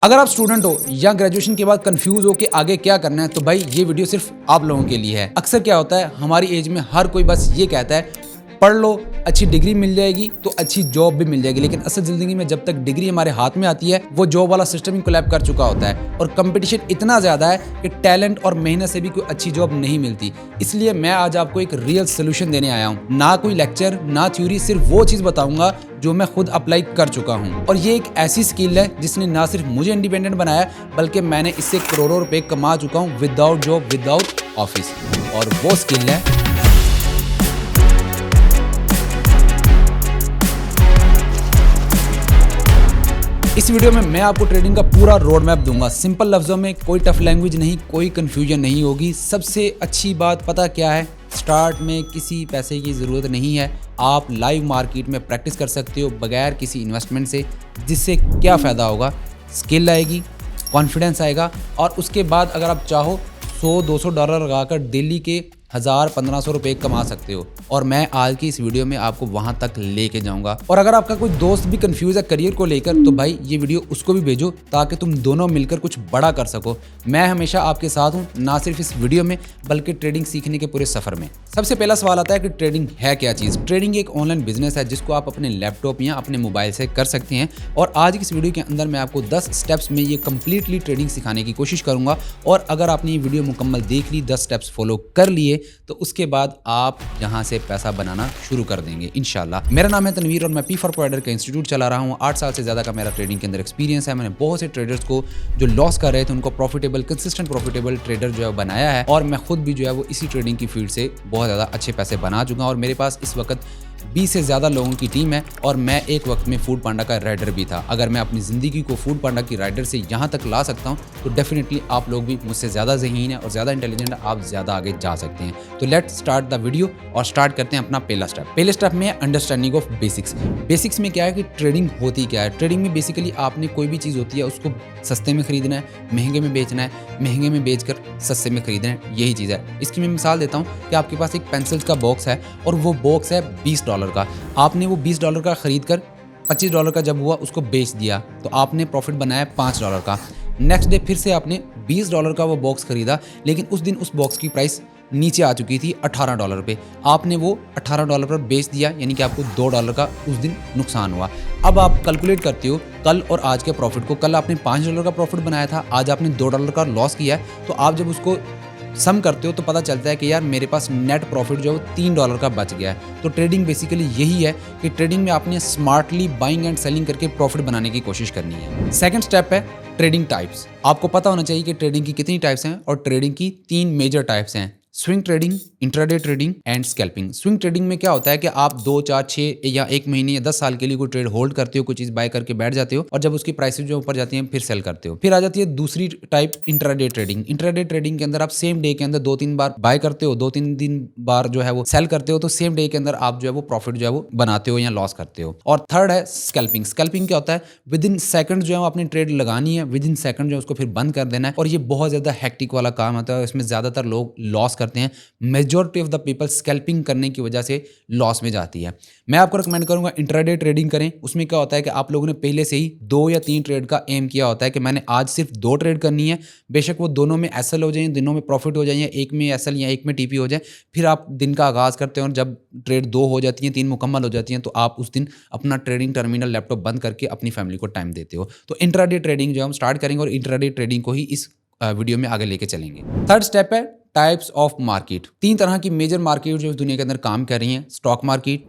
अगर आप स्टूडेंट हो या ग्रेजुएशन के बाद कंफ्यूज हो कि आगे क्या करना है तो भाई ये वीडियो सिर्फ आप लोगों के लिए है। अक्सर क्या होता है हमारी एज में हर कोई बस ये कहता है पढ़ लो, अच्छी डिग्री मिल जाएगी तो अच्छी जॉब भी मिल जाएगी, लेकिन असल जिंदगी में जब तक डिग्री हमारे हाथ में आती है वो जॉब वाला सिस्टम ही कोलैप कर चुका होता है और कंपटीशन इतना ज़्यादा है कि टैलेंट और मेहनत से भी कोई अच्छी जॉब नहीं मिलती। इसलिए मैं आज आपको एक रियल सोल्यूशन देने आया हूँ। ना कोई लेक्चर ना थ्योरी, सिर्फ वो चीज़ बताऊंगा जो मैं खुद अप्लाई कर चुका हूँ। और ये एक ऐसी स्किल है जिसने ना सिर्फ मुझे इंडिपेंडेंट बनाया बल्कि मैंने इससे करोड़ों रुपए कमा चुका हूँ विदाउट जॉब विदाउट ऑफिस। और वो स्किल है इस वीडियो में मैं आपको ट्रेडिंग का पूरा रोड मैप दूंगा। सिंपल लफ्जों में, कोई टफ लैंग्वेज नहीं, कोई कंफ्यूजन नहीं होगी। सबसे अच्छी बात पता क्या है, स्टार्ट में किसी पैसे की ज़रूरत नहीं है। आप लाइव मार्केट में प्रैक्टिस कर सकते हो बगैर किसी इन्वेस्टमेंट से। जिससे क्या फ़ायदा होगा, स्किल आएगी, कॉन्फिडेंस आएगा और उसके बाद अगर आप चाहो $100-200 लगाकर डेली के 1000-1500 रुपये कमा सकते हो। और मैं आज की इस वीडियो में आपको वहां तक लेके जाऊंगा। और अगर आपका कोई दोस्त भी कंफ्यूज है करियर को लेकर तो भाई ये वीडियो उसको भी भेजो ताकि तुम दोनों मिलकर कुछ बड़ा कर सको। मैं हमेशा आपके साथ हूं, ना सिर्फ इस वीडियो में बल्कि ट्रेडिंग सीखने के पूरे सफर में। सबसे पहला सवाल आता है कि ट्रेडिंग है क्या चीज़। ट्रेडिंग एक ऑनलाइन बिजनेस है जिसको आप अपने लैपटॉप या अपने मोबाइल से कर सकते हैं। और आज की इस वीडियो के अंदर मैं आपको 10 स्टेप्स में ये कंप्लीटली ट्रेडिंग सिखाने की कोशिश करूंगा। और अगर आपने ये वीडियो मुकम्मल देख ली, 10 स्टेप्स फॉलो कर लिए तो उसके बाद आप यहाँ से पैसा बनाना शुरू कर देंगे इंशाल्लाह। मेरा नाम है तनवीर और मैं पी फॉर प्रोवाइडर का इंस्टीट्यूट चला रहा हूँ। 8 साल से ज़्यादा का मेरा ट्रेडिंग के अंदर एक्सपीरियंस है। मैंने बहुत से ट्रेडर्स को जो लॉस कर रहे थे उनको प्रॉफिटेबल, कंसिस्टेंट प्रॉफिटेबल ट्रेडर जो है बनाया है। और मैं खुद भी जो है वो इसी ट्रेडिंग की फील्ड से बहुत ज़्यादा अच्छे पैसे बना चुका हूँ। और मेरे पास इस वक्त 20 से ज़्यादा लोगों की टीम है और मैं एक वक्त में फूड पांडा का राइडर भी था। अगर मैं अपनी ज़िंदगी को फूड पांडा की राइडर से यहाँ तक ला सकता हूँ तो डेफिनेटली आप लोग भी मुझसे ज़्यादा ज़हीन है और ज़्यादा इंटेलिजेंट, आप ज़्यादा आगे जा सकते हैं। तो लेट्स स्टार्ट द वीडियो और स्टार्ट करते हैं अपना पहला स्टेप। पहले स्टेप में अंडरस्टैंडिंग ऑफ बेसिक्स। बेसिक्स में क्या है कि ट्रेडिंग होती क्या है। ट्रेडिंग में बेसिकली आपने कोई भी चीज़ होती है उसको सस्ते में खरीदना है, महंगे में बेचना है, महंगे में बेचकर सस्ते में खरीदना है, यही चीज़ है। इसकी मैं मिसाल देता हूँ कि आपके पास एक पेंसिल्स का बॉक्स है और वो बॉक्स है $20 का। आपने वो $20 का खरीद कर $25 का जब हुआ उसको बेच दिया तो आपने प्रॉफिट बनाया $5 का। नेक्स्ट डे फिर से आपने $20 का वो बॉक्स खरीदा, लेकिन उस दिन उस बॉक्स की प्राइस नीचे आ चुकी थी $18 पे। आपने वो $18 पर बेच दिया, यानी कि आपको $2 का उस दिन नुकसान हुआ। अब आप कैलकुलेट करते हो कल और आज के प्रॉफिट को। कल आपने $5 का प्रॉफिट बनाया था, आज आपने $2 का लॉस किया है। तो आप जब उसको सम करते हो तो पता चलता है कि यार मेरे पास नेट प्रॉफिट जो है $3 का बच गया है। तो ट्रेडिंग बेसिकली यही है कि ट्रेडिंग में आपने स्मार्टली बाइंग एंड सेलिंग करके प्रॉफिट बनाने की कोशिश करनी है। सेकंड स्टेप है ट्रेडिंग टाइप्स। आपको पता होना चाहिए कि ट्रेडिंग की कितनी टाइप्स हैं और ट्रेडिंग की 3 मेजर टाइप्स हैं: swing trading, intraday trading and scalping. Swing trading में क्या होता है कि आप 2, 4, 6 या 1 महीने या 10 साल के लिए कोई ट्रेड होल्ड करते हो, कोई चीज़ बाय करके बैठ जाते हो और जब उसकी प्राइसेस जो ऊपर जाती हैं फिर सेल करते हो। फिर आ जाती है दूसरी type intraday trading. Intraday trading के अंदर आप सेम डे के अंदर 2-3 बार बाय करते हो, 2-3 दिन बार जो है वो सेल करते हो। तो सेम डे के अंदर आप जो है वो प्रॉफिट जो है वो बनाते हो या लॉस करते हो। और थर्ड है स्कैल्पिंग। स्कैल्पिंग क्या होता है, विद इन सेकंड जो है अपनी ट्रेड लगानी है, विद इन सेकंड जो है उसको फिर बंद कर देना है। और ये बहुत ज़्यादा हेक्टिक वाला काम होता है, इसमें ज़्यादातर लोग लॉस करते हैं। Majority of the people scalping करने की वजह से लॉस में जाती है। मैं आपको रिकमेंड करूंगा इंट्राडे ट्रेडिंग करें। उसमें क्या होता है कि आप लोगों ने पहले से ही 2 या 3 ट्रेड का एम किया होता है कि मैंने आज सिर्फ 2 ट्रेड करनी है। बेशक वो दोनों में एसएल हो जाए, दोनों में प्रॉफिट हो जाए, या एक में एसएल या एक में टीपी हो जाए। फिर आप दिन का आगाज़ करते हैं और जब ट्रेड 2 हो जाती हैं, 3 मुकम्मल हो जाती हैं तो आप उस दिन अपना ट्रेडिंग टर्मिनल लैपटॉप बंद करके अपनी फैमिली को टाइम देते हो। तो इंट्राडे ट्रेडिंग जो हम स्टार्ट करेंगे और इंट्राडे ट्रेडिंग को ही इस वीडियो में आगे लेके चलेंगे। थर्ड स्टेप है टाइप्स ऑफ मार्केट। 3 तरह की मेजर मार्केट जो दुनिया के अंदर काम कर रही हैं: stock market,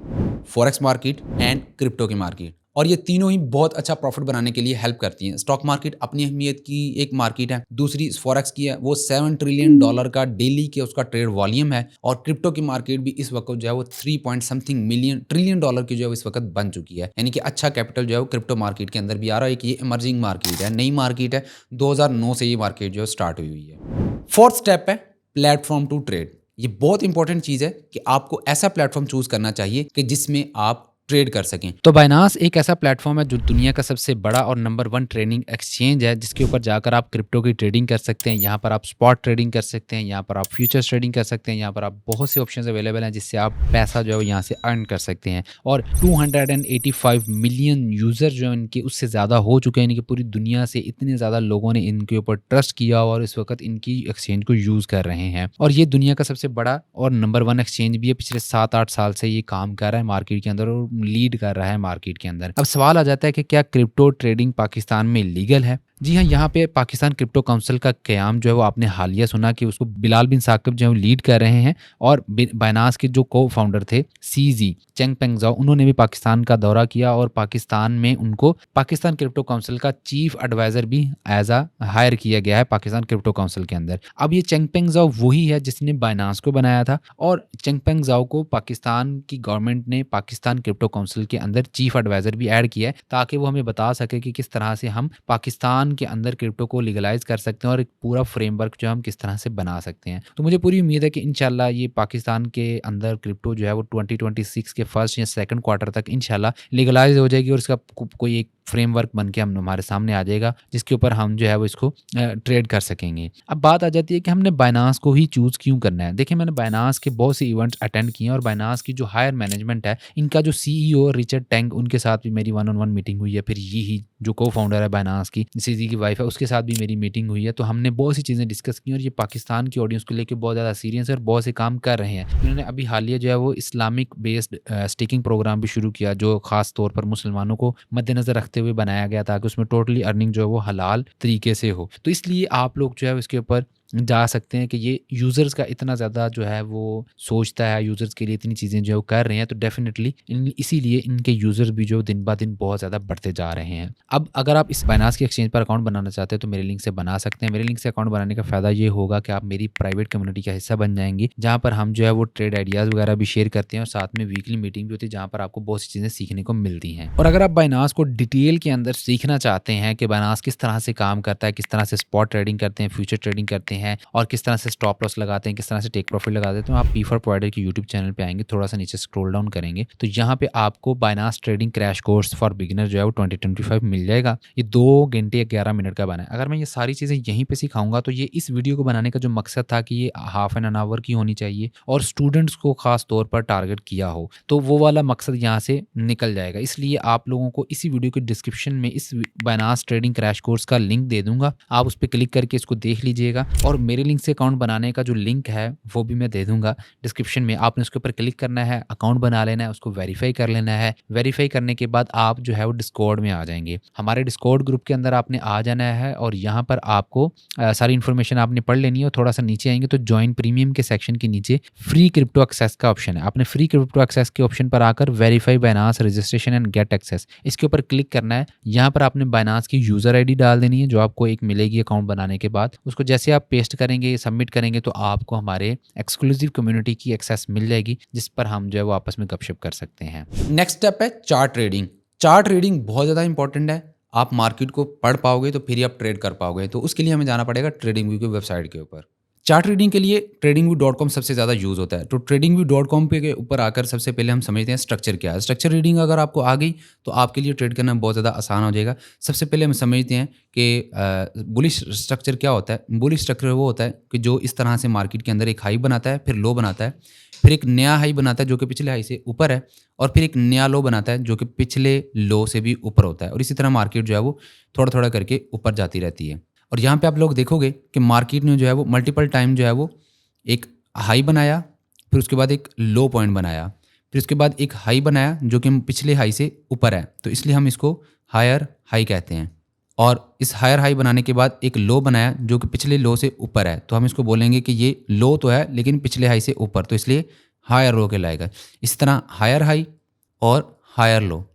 forex market and crypto की मार्केट। और ये तीनों ही बहुत अच्छा प्रॉफिट बनाने के लिए हेल्प करती हैं। स्टॉक मार्केट अपनी अहमियत की एक मार्केट है, दूसरी फॉरेक्स की है, वो $7 ट्रिलियन का डेली के उसका ट्रेड वॉल्यूम है। और क्रिप्टो की मार्केट भी इस वक्त जो है वो 3 ट्रिलियन डॉलर की जो है इस वक्त बन चुकी है। यानी कि अच्छा कैपिटल जो है वो क्रिप्टो मार्केट के अंदर भी आ रहा है। एक ये इमर्जिंग मार्केट है, नई मार्केट है, 2009 से ये मार्केट जो स्टार्ट हुई हुई है। फोर्थ स्टेप है प्लेटफॉर्म टू ट्रेड। ये बहुत इंपॉर्टेंट चीज़ है कि आपको ऐसा प्लेटफॉर्म चूज करना चाहिए कि जिसमें आप ट्रेड कर सकें। तो बाइनांस एक ऐसा प्लेटफॉर्म है जो दुनिया का सबसे बड़ा और नंबर 1 ट्रेडिंग एक्सचेंज है, जिसके ऊपर जाकर आप क्रिप्टो की ट्रेडिंग कर सकते हैं। यहाँ पर आप स्पॉट ट्रेडिंग कर सकते हैं, यहाँ पर आप फ्यूचर्स ट्रेडिंग कर सकते हैं, यहाँ पर आप बहुत से ऑप्शंस अवेलेबल हैं जिससे आप पैसा जो है यहाँ से अर्न कर सकते हैं। और 285 मिलियन यूज़र जो है इनके उससे ज़्यादा हो चुके हैं। इनकी पूरी दुनिया से इतने ज़्यादा लोगों ने इनके ऊपर ट्रस्ट किया और इस वक्त इनकी एक्सचेंज को यूज़ कर रहे हैं। और ये दुनिया का सबसे बड़ा और नंबर 1 एक्सचेंज भी है। पिछले 7-8 साल से ये काम कर रहा है मार्केट के अंदर और लीड कर रहा है मार्केट के अंदर। अब सवाल आ जाता है कि क्या क्रिप्टो ट्रेडिंग पाकिस्तान में लीगल है? जी हाँ, यहाँ पे पाकिस्तान क्रिप्टो काउंसिल का क़याम जो है वो आपने हालिया सुना कि उसको बिलाल बिन साकिब जो है लीड कर रहे हैं। और बाइनांस के जो को फाउंडर थे सीजी चेंगपेंग ज़ाओ, उन्होंने भी पाकिस्तान का दौरा किया और पाकिस्तान में उनको पाकिस्तान क्रिप्टो काउंसिल का चीफ एडवाइज़र भी एज आ हायर किया गया है पाकिस्तान क्रिप्टो काउंसिल के अंदर। अब ये चेंगपेंग ज़ाओ वही है जिसने बाइनांस को बनाया था और चेंगपेंग ज़ाओ को पाकिस्तान की गवर्नमेंट ने पाकिस्तान क्रिप्टो काउंसिल के अंदर चीफ एडवाइज़र भी ऐड किया है ताकि वो हमें बता सके कि किस तरह से हम पाकिस्तान के अंदर क्रिप्टो को लीगलाइज कर सकते हैं और एक पूरा फ्रेमवर्क जो हम किस तरह से बना सकते हैं। तो मुझे पूरी उम्मीद है कि इंशाल्लाह ये पाकिस्तान के अंदर क्रिप्टो जो है वो 2026 के फर्स्ट या सेकंड क्वार्टर तक इंशाल्लाह लीगलाइज हो जाएगी और इसका कोई एक फ्रेमवर्क बन के हम हमारे सामने आ जाएगा जिसके ऊपर हम जो है वो इसको ट्रेड कर सकेंगे। अब बात आ जाती है कि हमने बाइनांस को ही चूज़ क्यों करना है। देखिए, मैंने बाइनांस के बहुत से इवेंट्स अटेंड किए और बाइनांस की जो हायर मैनेजमेंट है, इनका जो सीईओ रिचर्ड टैंग, उनके साथ भी मेरी 1-on-1 मीटिंग हुई है। फिर यही जो को फाउंडर है बाइनांस की, सीजी की वाइफ है, उसके साथ भी मेरी मीटिंग हुई है। तो हमने बहुत सी चीज़ें डिस्कस की और ये पाकिस्तान की ऑडियंस को लेकर बहुत ज़्यादा सीरियस है और बहुत से काम कर रहे हैं। उन्होंने अभी हालिया जो है वो इस्लामिक बेस्ड स्टेकिंग प्रोग्राम भी शुरू किया जो खास तौर पर मुसलमानों को मद्देनज़र रखते हुए बनाया गया ताकि उसमें टोटली अर्निंग जो है वो हलाल तरीके से हो। तो इसलिए आप लोग जो है इसके ऊपर जा सकते हैं कि ये यूज़र्स का इतना ज़्यादा जो है वो सोचता है, यूज़र्स के लिए इतनी चीज़ें जो है वो कर रहे हैं, तो डेफिनेटली इसीलिए इनके यूज़र्स भी जो दिन ब दिन बहुत ज़्यादा बढ़ते जा रहे हैं। अब अगर आप इस बाइनांस के एक्सचेंज पर अकाउंट बनाना चाहते हैं तो मेरे लिंक से बना सकते हैं। मेरे लिंक से अकाउंट बनाने का फ़ायदा ये होगा कि आप मेरी प्राइवेट कम्युनिटी का हिस्सा बन जाएंगे जहाँ पर हम जो है वो ट्रेड आइडियाज़ वगैरह भी शेयर करते हैं और साथ में वीकली मीटिंग भी होती है जहाँ पर आपको बहुत सी चीज़ें सीखने को मिलती हैं। और अगर आप बाइनांस को डिटेल के अंदर सीखना चाहते हैं कि बाइनांस किस तरह से काम करता है, किस तरह से स्पॉट ट्रेडिंग करते हैं, फ्यूचर ट्रेडिंग करते हैं और किस तरह से स्टॉप लॉस लगाते हैं, किस तरह से टेक प्रॉफिट लगाते हैं, तो आप पी फॉर प्रोवाइडर के यूट्यूब चैनल पे आएंगे, थोड़ा सा नीचे स्क्रॉल डाउन करेंगे तो यहाँ पे आपको Binance trading crash course for beginner जो है वो 2025 मिल जाएगा। ये 2 घंटे 11 मिनट का बना है। अगर मैं ये सारी चीज़ें यहीं पे सिखाऊंगा तो ये इस वीडियो को बनाने का जो मकसद था कि ये हाफ एन आवर की होनी चाहिए और स्टूडेंट्स को खास तौर पर टारगेट किया हो, तो वो वाला मकसद यहाँ से निकल जाएगा। इसलिए आप लोगों को इसी वीडियो के डिस्क्रिप्शन में इस बाइनांस ट्रेडिंग क्रैश कोर्स का लिंक दे दूंगा, आप उस पर क्लिक करके इसको देख लीजिएगा। और मेरे लिंक से अकाउंट बनाने का जो लिंक है वो भी मैं दे दूंगा डिस्क्रिप्शन में। आपने उसके ऊपर क्लिक करना है, अकाउंट बना लेना है, उसको वेरीफाई कर लेना है। वेरीफाई करने के बाद आप जो है वो डिस्कॉर्ड में आ जाएंगे। हमारे डिस्कॉर्ड ग्रुप के अंदर आपने आ जाना है और यहाँ पर आपको सारी इन्फॉर्मेशन आपने पढ़ लेनी है। और थोड़ा सा नीचे आएंगे तो ज्वाइन प्रीमियम के सेक्शन के नीचे फ्री क्रिप्टो एक्सेस का ऑप्शन है। आपने फ्री क्रिप्टो एक्सेस के ऑप्शन पर आकर verify Binance registration and get access, इसके ऊपर क्लिक करना है। यहाँ पर आपने बाइनांस की यूज़र आईडी डाल देनी है जो आपको एक मिलेगी अकाउंट बनाने के बाद। उसको जैसे आप पेस्ट करेंगे, सबमिट करेंगे तो आपको हमारे एक्सक्लूसिव कम्युनिटी की एक्सेस मिल जाएगी जिस पर हम जो है वो आपस में गपशप कर सकते हैं। नेक्स्ट स्टेप है चार्ट ट्रेडिंग। चार्ट ट्रेडिंग बहुत ज़्यादा इंपॉर्टेंट है। आप मार्केट को पढ़ पाओगे तो फिर ही आप ट्रेड कर पाओगे। तो उसके लिए हमें जाना पड़ेगा ट्रेडिंग व्यू की वेबसाइट के ऊपर। चार्ट ट्रेडिंग के लिए tradingview.com सबसे ज़्यादा यूज़ होता है। तो tradingview.com के ऊपर आकर सबसे पहले हम समझते हैं स्ट्रक्चर क्या है। स्ट्रक्चर रीडिंग अगर आपको आ गई तो आपके लिए ट्रेड करना बहुत ज़्यादा आसान हो जाएगा। सबसे पहले हम समझते हैं कि बुलिश स्ट्रक्चर क्या होता है। बुलिश स्ट्रक्चर वो होता है कि जो इस तरह से मार्केट के अंदर एक हाई बनाता है, फिर लो बनाता है, फिर एक नया हाई बनाता है जो कि पिछले हाई से ऊपर है, और फिर एक नया लो बनाता है जो कि पिछले लो से भी ऊपर होता है। और इसी तरह मार्केट जो है वो थोड़ा थोड़ा करके ऊपर जाती रहती है। और यहाँ पे आप लोग देखोगे कि मार्केट ने जो है वो मल्टीपल टाइम जो है वो एक हाई बनाया, फिर उसके बाद एक लो पॉइंट बनाया, फिर उसके बाद एक हाई बनाया जो कि पिछले हाई से ऊपर है, तो इसलिए हम इसको हायर हाई कहते हैं। और इस हायर हाई बनाने के बाद एक लो बनाया जो कि पिछले लो से ऊपर है, तो हम इसको बोलेंगे कि ये लो तो है लेकिन पिछले हाई से ऊपर, तो इसलिए हायर लो कहलाएगा। इस तरह हायर हाई और हायर लो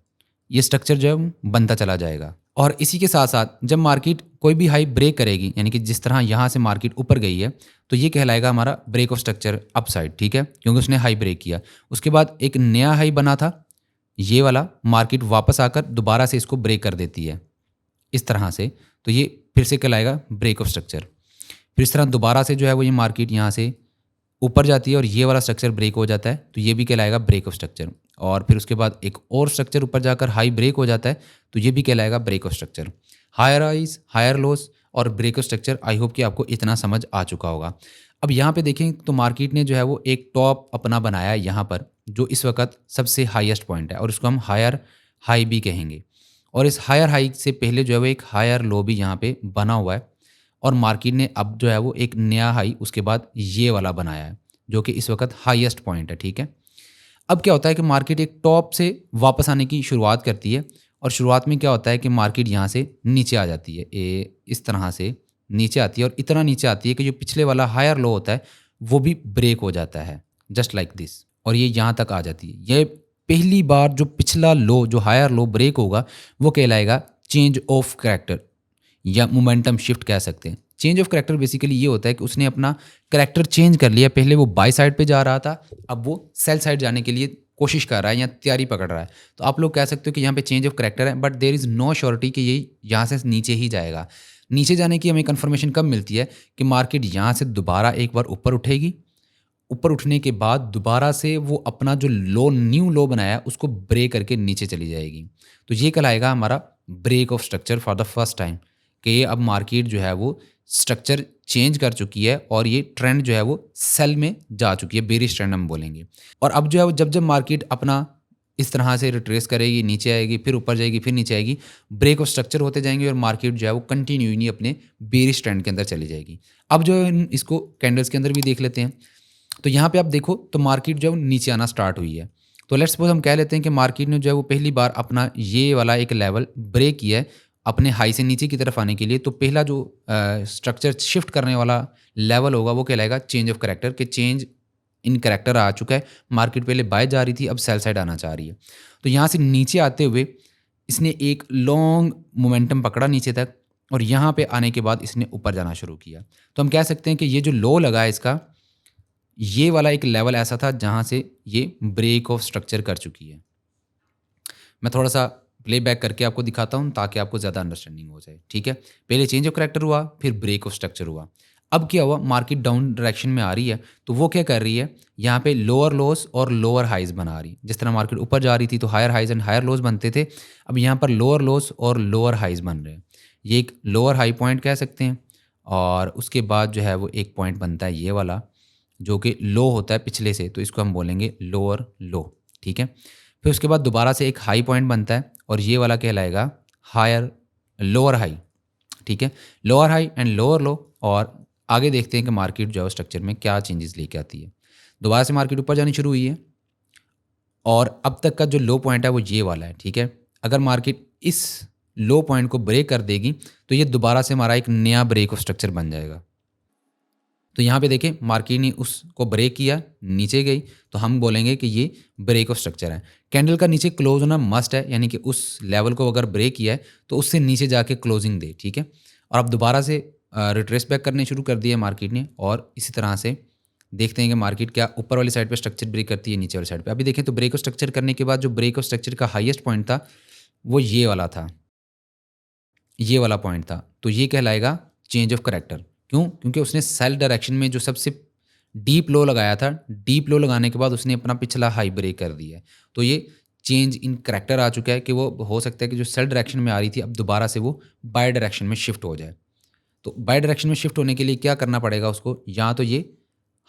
ये स्ट्रक्चर जो है बनता चला जाएगा। और इसी के साथ साथ जब मार्केट कोई भी हाई ब्रेक करेगी, यानी कि जिस तरह यहाँ से मार्केट ऊपर गई है, तो ये कहलाएगा हमारा ब्रेक ऑफ स्ट्रक्चर अपसाइड, ठीक है, क्योंकि उसने हाई ब्रेक किया। उसके बाद एक नया हाई बना था, ये वाला मार्केट वापस आकर दोबारा से इसको ब्रेक कर देती है इस तरह से, तो ये फिर से कहलाएगा ब्रेक ऑफ स्ट्रक्चर। फिर इस तरह दोबारा से जो है वो ये मार्केट यहाँ से ऊपर जाती है और ये वाला स्ट्रक्चर ब्रेक हो जाता है, तो ये भी कहलाएगा ब्रेक ऑफ स्ट्रक्चर। और फिर उसके बाद एक और स्ट्रक्चर ऊपर जाकर हाई ब्रेक हो जाता है, तो ये भी कहलाएगा break of structure. Higher highs, higher lows और break of structure, I hope कि आपको इतना समझ आ चुका होगा। अब यहाँ पे देखें तो मार्केट ने जो है वो एक टॉप अपना बनाया है यहाँ पर, जो इस वक्त सबसे हाईएस्ट पॉइंट है और उसको हम हायर हाई भी कहेंगे। और इस हायर हाई से पहले जो है वो एक हायर लो भी यहाँ पे बना हुआ है और मार्केट ने अब जो है वो एक नया हाई उसके बाद ये वाला बनाया है, जो कि इस वक्त हाईएस्ट पॉइंट है, ठीक है। अब क्या होता है कि मार्केट एक टॉप से वापस आने की शुरुआत करती है और शुरुआत में क्या होता है कि मार्केट यहाँ से नीचे आ जाती है, इस तरह से नीचे आती है और इतना नीचे आती है कि जो पिछले वाला हायर लो होता है वो भी ब्रेक हो जाता है, जस्ट लाइक दिस, और ये यहाँ तक आ जाती है। ये पहली बार जो पिछला लो, जो हायर लो ब्रेक होगा, वो कहलाएगा चेंज ऑफ करैक्टर या मोमेंटम शिफ्ट कह सकते हैं। चेंज ऑफ करैक्टर बेसिकली ये होता है कि उसने अपना करैक्टर चेंज कर लिया। पहले वो बाय साइड पे जा रहा था, अब वो सेल साइड जाने के लिए कोशिश कर रहा है या तैयारी पकड़ रहा है। तो आप लोग कह सकते हो कि यहाँ पे चेंज ऑफ करैक्टर है, but there is no surety कि ये यहाँ से नीचे ही जाएगा। नीचे जाने की हमें कन्फर्मेशन कब मिलती है कि मार्केट यहाँ से दोबारा एक बार ऊपर उठेगी, ऊपर उठने के बाद दोबारा से वो अपना जो लो, न्यू लो बनाया उसको ब्रेक करके नीचे चली जाएगी। तो ये कहलाएगा हमारा break of structure for the first time, कि अब मार्केट जो है वो स्ट्रक्चर चेंज कर चुकी है और ये ट्रेंड जो है वो सेल में जा चुकी है, बेरिश ट्रेंड हम बोलेंगे। और अब जो है वो जब जब मार्केट अपना इस तरह से रिट्रेस करेगी, नीचे आएगी, फिर ऊपर जाएगी, फिर नीचे आएगी, ब्रेक ऑफ स्ट्रक्चर होते जाएंगे और मार्केट जो है वो कंटिन्यू अपने बेरिश ट्रेंड के अंदर चली जाएगी। अब जो है इसको कैंडल्स के अंदर भी देख लेते हैं। तो यहाँ पे आप देखो तो मार्केट जो है वो नीचे आना स्टार्ट हुई है। तो लेट्स सपोज हम कह लेते हैं कि मार्केट ने जो है वो पहली बार अपना ये वाला एक लेवल ब्रेक किया है अपने हाई से नीचे की तरफ आने के लिए। तो पहला जो स्ट्रक्चर शिफ्ट करने वाला लेवल होगा वो कहलाएगा चेंज ऑफ करैक्टर, कि चेंज इन करैक्टर आ चुका है। मार्केट पहले बाय जा रही थी, अब सेल साइड आना चाह रही है। तो यहाँ से नीचे आते हुए इसने एक लॉन्ग मोमेंटम पकड़ा नीचे तक और यहाँ पे आने के बाद इसने ऊपर जाना शुरू किया। तो हम कह सकते हैं कि ये जो लो लगा है इसका, ये वाला एक लेवल ऐसा था जहाँ से ये ब्रेक ऑफ स्ट्रक्चर कर चुकी है। मैं थोड़ा सा प्ले बैक करके आपको दिखाता हूँ ताकि आपको ज़्यादा अंडरस्टैंडिंग हो जाए, ठीक है। पहले चेंज ऑफ करैक्टर हुआ, फिर ब्रेक ऑफ स्ट्रक्चर हुआ। अब क्या हुआ, मार्केट डाउन डायरेक्शन में आ रही है, तो वो क्या कर रही है, यहाँ पे लोअर लोस और लोअर हाइज बना रही है। जिस तरह मार्केट ऊपर जा रही थी तो higher highs and higher lows बनते थे, अब यहाँ पर लोअर लोस और लोअर हाइज बन रहे हैं। ये एक लोअर हाई पॉइंट कह सकते हैं और उसके बाद जो है वो एक पॉइंट बनता है ये वाला, जो कि लो होता है पिछले से, तो इसको हम बोलेंगे लोअर लो, ठीक है। फिर उसके बाद दोबारा से एक हाई पॉइंट बनता है और ये वाला कहलाएगा हायर लोअर हाई, ठीक है। लोअर हाई एंड लोअर लो। और आगे देखते हैं कि मार्केट जो है स्ट्रक्चर में क्या चेंजेस लेके आती है। दोबारा से मार्केट ऊपर जानी शुरू हुई है और अब तक का जो लो पॉइंट है वो ये वाला है, ठीक है। अगर मार्केट इस लो पॉइंट को ब्रेक कर देगी तो ये दोबारा से हमारा एक नया ब्रेक ऑफ स्ट्रक्चर बन जाएगा। तो यहाँ पे देखें मार्केट ने उसको ब्रेक किया, नीचे गई, तो हम बोलेंगे कि ये ब्रेक ऑफ स्ट्रक्चर है। कैंडल का नीचे क्लोज होना मस्ट है, यानी कि उस लेवल को अगर ब्रेक किया है तो उससे नीचे जाके क्लोजिंग दे, ठीक है। और अब दोबारा से रिट्रेस बैक करने शुरू कर दिया मार्केट ने और इसी तरह से देखते हैं कि मार्केट क्या ऊपर वाली साइड पे स्ट्रक्चर ब्रेक करती है, नीचे वाली साइड पे। अभी देखें तो ब्रेक ऑफ स्ट्रक्चर करने के बाद जो ब्रेक ऑफ स्ट्रक्चर का हाईएस्ट पॉइंट था वो ये वाला था, ये वाला पॉइंट था। तो ये कहलाएगा चेंज ऑफ करैक्टर। क्यों? क्योंकि उसने सेल डायरेक्शन में जो सबसे डीप लो लगाया था, डीप लो लगाने के बाद उसने अपना पिछला हाई ब्रेक कर दिया है। तो ये चेंज इन करैक्टर आ चुका है कि वो हो सकता है कि जो सेल डायरेक्शन में आ रही थी अब दोबारा से वो बाय डायरेक्शन में शिफ्ट हो जाए। तो बाय डायरेक्शन में शिफ्ट होने के लिए क्या करना पड़ेगा उसको, या तो ये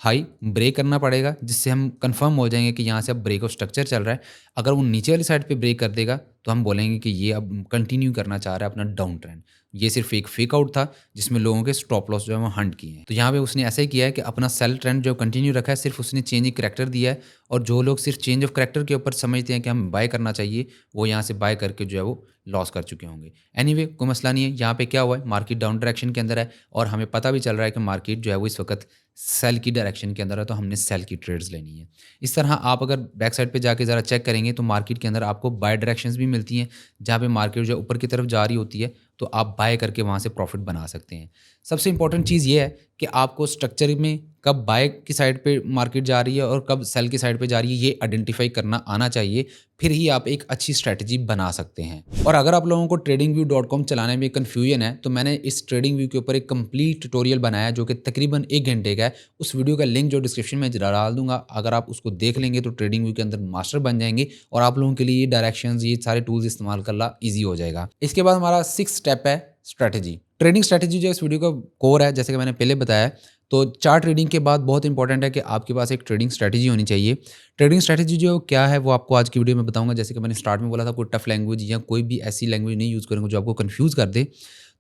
हाई ब्रेक करना पड़ेगा जिससे हम कंफर्म हो जाएंगे कि यहाँ से अब ब्रेक ऑफ स्ट्रक्चर चल रहा है। अगर वो नीचे वाली साइड पे ब्रेक कर देगा तो हम बोलेंगे कि ये अब कंटिन्यू करना चाह रहा है अपना डाउन ट्रेंड। ये सिर्फ एक फेक आउट था जिसमें लोगों के स्टॉप लॉस जो है वो हंट किए हैं। तो यहाँ पे उसने ऐसा ही किया है कि अपना सेल ट्रेंड जो कंटिन्यू रखा है, सिर्फ उसने चेंज ही करैक्टर दिया है। और जो लोग सिर्फ चेंज ऑफ करैक्टर के ऊपर समझते हैं कि हम बाय करना चाहिए, वो यहाँ से बाय करके जो है वो लॉस कर चुके होंगे। एनीवे कोई मसला नहीं है। यहाँ पे क्या हुआ है, मार्केट डाउन डायरेक्शन के अंदर है और हमें पता भी चल रहा है कि मार्केट जो है वो इस वक्त सेल की डायरेक्शन के अंदर है, तो हमने सेल की ट्रेड्स लेनी है। इस तरह आप अगर बैक साइड पे जाके ज़रा चेक करेंगे तो मार्केट के अंदर आपको बाय डायरेक्शंस भी मिलती हैं, जहाँ पे मार्केट जो ऊपर की तरफ जा रही होती है तो आप बाय करके वहाँ से प्रॉफिट बना सकते हैं। सबसे इंपॉर्टेंट चीज़ ये है कि आपको स्ट्रक्चर में कब बाय की साइड पे मार्केट जा रही है और कब सेल की साइड पे जा रही है, ये आइडेंटिफाई करना आना चाहिए। फिर ही आप एक अच्छी स्ट्रैटेजी बना सकते हैं। और अगर आप लोगों को tradingview.com चलाने में कन्फ्यूजन है, तो मैंने इस TradingView के ऊपर एक कंप्लीट ट्यूटोरियल बनाया जो कि तकरीबन 1 घंटे का है। उस वीडियो का लिंक जो डिस्क्रिप्शन में डाल दूंगा, अगर आप उसको देख लेंगे तो TradingView के अंदर मास्टर बन जाएंगे और आप लोगों के लिए ये डायरेक्शंस, ये सारे टूल्स इस्तेमाल करना ईजी हो जाएगा। इसके बाद हमारा 6th स्टेप है स्ट्रैटेजी। ट्रेडिंग स्ट्रैटेजी जो इस वीडियो का कोर है, जैसे कि मैंने पहले बताया, तो चार्ट ट्रेडिंग के बाद बहुत इंपॉर्टेंट है कि आपके पास एक ट्रेडिंग स्ट्रैटेजी होनी चाहिए। ट्रेडिंग स्ट्रैटेजी जो क्या है वो आपको आज की वीडियो में बताऊंगा। जैसे कि मैंने स्टार्ट में बोला था, कोई टफ लैंग्वेज या कोई भी ऐसी लैंग्वेज नहीं यूज़ करेंगे जो आपको कंफ्यूज कर दे।